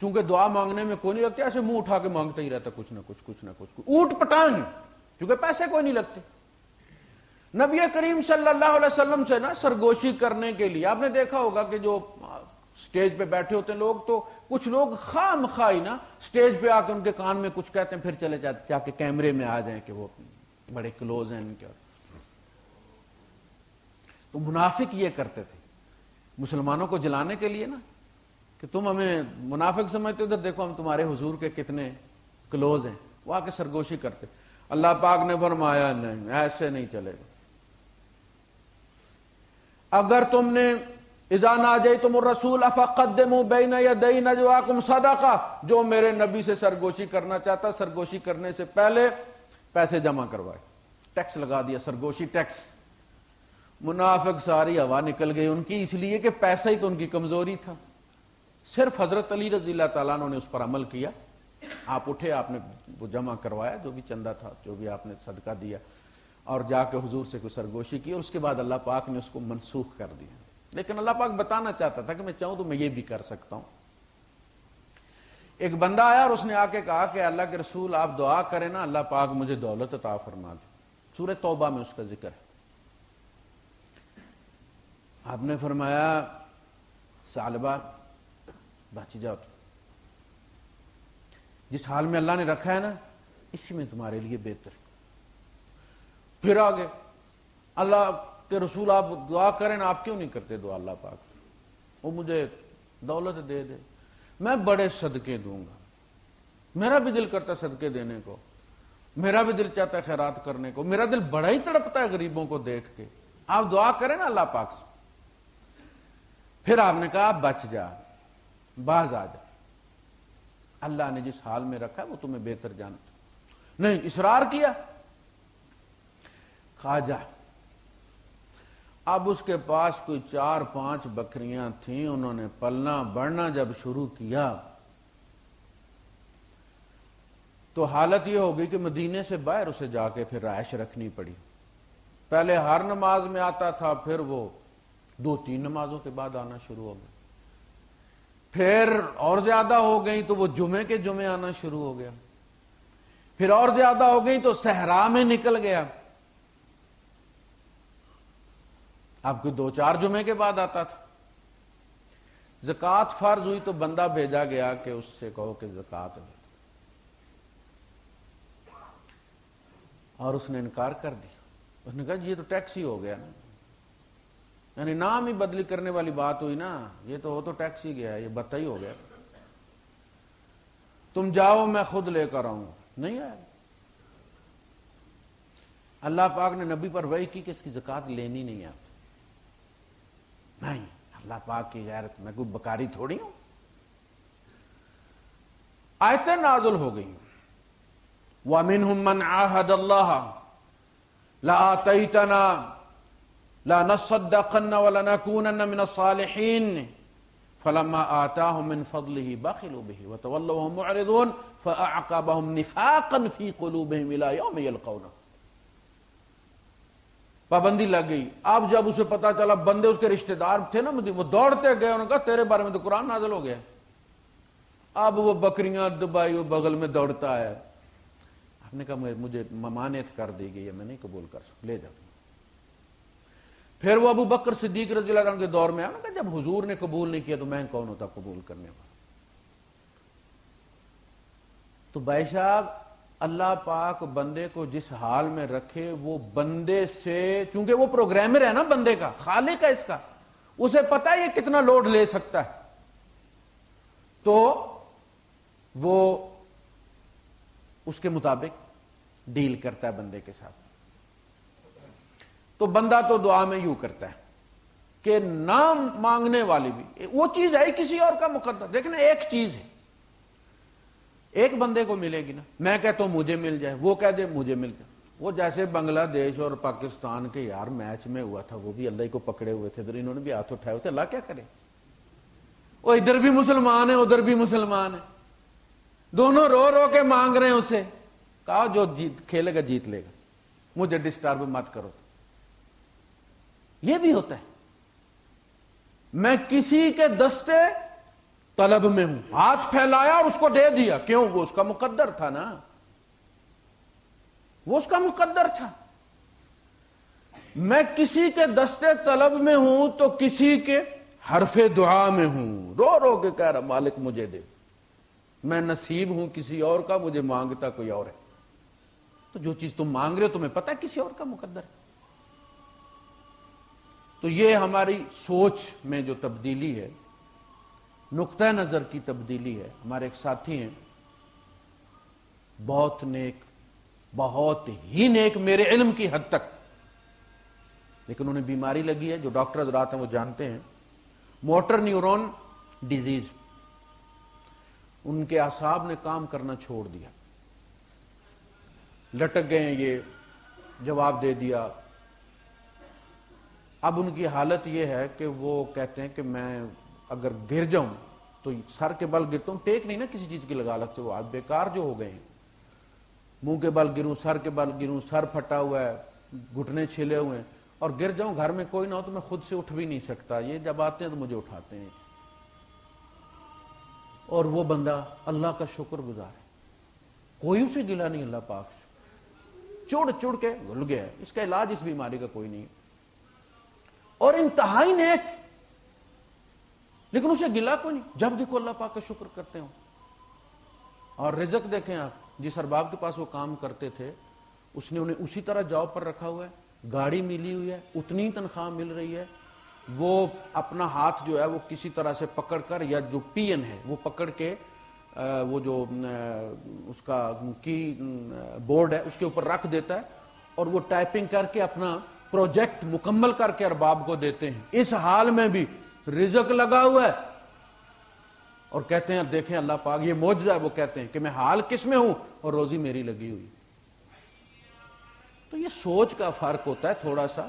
چونکہ دعا مانگنے میں کوئی نہیں لگتی، ایسے منہ اٹھا کے مانگتا ہی رہتا کچھ نہ کچھ کچھ نہ کچھ، اوٹ پٹانگ، چونکہ پیسے کوئی نہیں لگتے۔ نبی کریم صلی اللہ علیہ وسلم سے نا سرگوشی کرنے کے لیے آپ نے دیکھا ہوگا کہ جو سٹیج پہ بیٹھے ہوتے ہیں لوگ، تو کچھ لوگ خام خواہ نا سٹیج پہ آ کے ان کے کان میں کچھ کہتے ہیں، پھر چلے جا کے کیمرے میں آ جائیں کہ وہ بڑے کلوز ہیں ان کے۔ تو منافق یہ کرتے تھے مسلمانوں کو جلانے کے لیے نا، کہ تم ہمیں منافق سمجھتے ہو، ادھر دیکھو ہم تمہارے حضور کے کتنے کلوز ہیں، وہ آ کے سرگوشی کرتے۔ اللہ پاک نے فرمایا نہیں، ایسے نہیں چلے گا۔ اگر تم نے اذا ناجیتم الرسول فقدموا بین یدی نجواکم صدقہ، جو میرے نبی سے سرگوشی کرنا چاہتا، سرگوشی کرنے سے پہلے پیسے جمع کروائے، ٹیکس لگا دیا، سرگوشی ٹیکس۔ منافق ساری ہوا نکل گئی ان کی، اس لیے کہ پیسہ ہی تو ان کی کمزوری تھا۔ صرف حضرت علی رضی اللہ تعالیٰ عنہ نے اس پر عمل کیا، آپ اٹھے، آپ نے وہ جمع کروایا جو بھی چندہ تھا، جو بھی آپ نے صدقہ دیا، اور جا کے حضور سے کوئی سرگوشی کی، اور اس کے بعد اللہ پاک نے اس کو منسوخ کر دیا۔ لیکن اللہ پاک بتانا چاہتا تھا کہ میں چاہوں تو میں یہ بھی کر سکتا ہوں۔ ایک بندہ آیا اور اس نے آ کے کہا کہ اللہ کے رسول آپ دعا کریں نا، اللہ پاک مجھے دولت عطا فرما دے۔ سورہ توبہ میں اس کا ذکر ہے۔ آپ نے فرمایا ثعلبہ بچ جاؤ، جس حال میں اللہ نے رکھا ہے نا اسی میں تمہارے لیے بہتر۔ پھر آگے اللہ کہ رسول آپ دعا کریں نا، آپ کیوں نہیں کرتے دعا اللہ پاک وہ مجھے دولت دے دے، میں بڑے صدقے دوں گا، میرا بھی دل کرتا ہے صدقے دینے کو، میرا بھی دل چاہتا ہے خیرات کرنے کو، میرا دل بڑا ہی تڑپتا ہے غریبوں کو دیکھ کے، آپ دعا کریں نا اللہ پاک سے۔ پھر آپ نے کہا بچ جا، باز آ جا، اللہ نے جس حال میں رکھا ہے وہ تمہیں بہتر جانتا۔ نہیں، اصرار کیا، کھا جا۔ اب اس کے پاس کوئی 4-5 بکریاں تھیں، انہوں نے پلنا بڑھنا جب شروع کیا تو حالت یہ ہو گئی کہ مدینے سے باہر اسے جا کے پھر رہائش رکھنی پڑی۔ پہلے ہر نماز میں آتا تھا، پھر وہ 2-3 نمازوں کے بعد آنا شروع ہو گیا، پھر اور زیادہ ہو گئی تو وہ جمعے کے جمعے آنا شروع ہو گیا، پھر اور زیادہ ہو گئی تو صحرا میں نکل گیا، اب کوئی 2-4 جمعے کے بعد آتا تھا۔ زکوٰۃ فرض ہوئی تو بندہ بھیجا گیا کہ اس سے کہو کہ زکوٰۃ دے، اور اس نے انکار کر دیا۔ اس نے کہا یہ تو ٹیکس ہی ہو گیا نا، یعنی نام ہی بدلی کرنے والی بات ہوئی نا، یہ تو وہ تو ٹیکس ہی گیا، یہ بتا ہی ہو گیا، تم جاؤ میں خود لے کر آؤں۔ نہیں آیا۔ اللہ پاک نے نبی پر وحی کی کہ اس کی زکوٰۃ لینی نہیں ہے۔ نہیں، اللہ پاک کی غیرت، میں کوئی بکاری تھوڑی ہوں۔ آیتیں نازل ہو گئی، وَمِنْهُمْ مَنْ عَاهَدَ اللَّهَ لَآتَيْتَنَا لَنَصَّدَّقَنَّ وَلَنَكُونَنَّ مِنَ الصَّالِحِينَ فَلَمَّا آتَاهُم مِّن فَضْلِهِ بَخِلُوا بِهِ وَتَوَلَّوْا وَهُم مُّعْرِضُونَ فَأَعْقَبَهُمْ نِفَاقًا فِي قُلُوبِهِمْ إِلَىٰ يَوْمِ يَلْقَوْنَهُ۔ پابندی لگ گئی۔ اب جب اسے پتا چلا بندے اس کے رشتہ دار تھے نا، وہ دوڑتے گئے، انہوں نے کہا تیرے بارے میں تو قرآن نازل ہو گیا۔ اب وہ بکریاں دبائی وہ بغل میں دوڑتا ہے۔ آپ نے کہا مجھے ممانعت کر دی گئی ہے، میں نہیں قبول کر سکتا، لے جاؤ۔ پھر وہ ابو بکر صدیق رضی اللہ عنہ کے دور میں آیا کہ جب حضور نے قبول نہیں کیا تو میں کون ہوتا قبول کرنے والا۔ تو بھائی صاحب، اللہ پاک بندے کو جس حال میں رکھے، وہ بندے سے، چونکہ وہ پروگرامر ہے نا بندے کا، خالق ہے اس کا، اسے پتا ہے یہ کتنا لوڈ لے سکتا ہے، تو وہ اس کے مطابق ڈیل کرتا ہے بندے کے ساتھ۔ تو بندہ تو دعا میں یوں کرتا ہے کہ نام مانگنے والی بھی وہ چیز ہے کسی اور کا مقدر۔ دیکھنا ایک چیز ہے، ایک بندے کو ملے گی نا. میں کہتا ہوں مجھے مل جائے, وہ کہہ دے مجھے مل جائے. وہ جیسے بنگلہ دیش اور پاکستان کے یار میچ میں ہوا تھا, وہ بھی اللہ کو پکڑے ہوئے تھے, ادھر انہوں نے بھی ہاتھ اٹھائے ہوئے تھے. اللہ کیا کرے, وہ ادھر بھی مسلمان ہیں ادھر بھی مسلمان ہیں, دونوں رو رو کے مانگ رہے ہیں اسے. کہا جو کھیلے گا جیت لے گا, مجھے ڈسٹرب مت کرو. یہ بھی ہوتا ہے. میں کسی کے دستے طلب میں ہوں, ہاتھ پھیلایا اور اس کو دے دیا, کیوں؟ وہ اس کا مقدر تھا نا, وہ اس کا مقدر تھا. میں کسی کے دستے طلب میں ہوں تو کسی کے حرف دعا میں ہوں, رو رو کے کہہ رہا مالک مجھے دے. میں نصیب ہوں کسی اور کا, مجھے مانگتا کوئی اور ہے. تو جو چیز تم مانگ رہے ہو تمہیں پتہ ہے کسی اور کا مقدر ہے. تو یہ ہماری سوچ میں جو تبدیلی ہے, نقطہ نظر کی تبدیلی ہے. ہمارے ایک ساتھی ہیں بہت نیک, بہت ہی نیک میرے علم کی حد تک, لیکن انہیں بیماری لگی ہے, جو ڈاکٹر حضرات ہیں وہ جانتے ہیں, موٹر نیورون ڈیزیز. ان کے اعصاب نے کام کرنا چھوڑ دیا, لٹک گئے ہیں, یہ جواب دے دیا. اب ان کی حالت یہ ہے کہ وہ کہتے ہیں کہ میں اگر گر جاؤں تو سر کے بل گرتا ہوں, ٹیک نہیں نا کسی چیز کی لگالت سے, وہ آج بیکار جو ہو گئے ہیں. منہ کے بل گروں, سر کے بل گروں, سر پھٹا ہوا ہے, گھٹنے چھلے ہوئے ہیں, اور گر جاؤں گھر میں کوئی نہ ہو تو میں خود سے اٹھ بھی نہیں سکتا. یہ جب آتے ہیں تو مجھے اٹھاتے ہیں. اور وہ بندہ اللہ کا شکر گزار ہے, کوئی اسے گلا نہیں, اللہ پاک چڑ چڑ کے گھل گیا ہے. اس کا علاج اس بیماری کا کوئی نہیں ہے, اور انتہائی نیک, لیکن اسے گلا کوئی نہیں. جب دیکھو اللہ پاک کا شکر کرتے ہوں. اور رزق دیکھیں آپ, جس ارباب کے پاس وہ کام کرتے تھے اس نے انہیں اسی طرح جاب پر رکھا ہوا ہے, گاڑی ملی ہوئی ہے, اتنی تنخواہ مل رہی ہے. وہ اپنا ہاتھ جو ہے وہ کسی طرح سے پکڑ کر, یا جو پی این ہے وہ پکڑ کے وہ جو اس کا کی بورڈ ہے اس کے اوپر رکھ دیتا ہے, اور وہ ٹائپنگ کر کے اپنا پروجیکٹ مکمل کر کے ارباب کو دیتے ہیں. اس حال میں بھی رزق لگا ہوا ہے, اور کہتے ہیں دیکھیں اللہ پاک یہ معجزہ ہے. وہ کہتے ہیں کہ میں حال کس میں ہوں اور روزی میری لگی ہوئی. تو یہ سوچ کا فرق ہوتا ہے تھوڑا سا.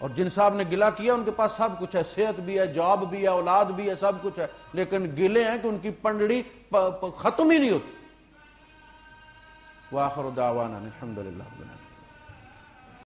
اور جن صاحب نے گلہ کیا ان کے پاس سب کچھ ہے, صحت بھی ہے, جاب بھی ہے, اولاد بھی ہے, سب کچھ ہے, لیکن گلے ہیں کہ ان کی پنڈڑی ختم ہی نہیں ہوتی. وآخر دعوانا الحمدللہ.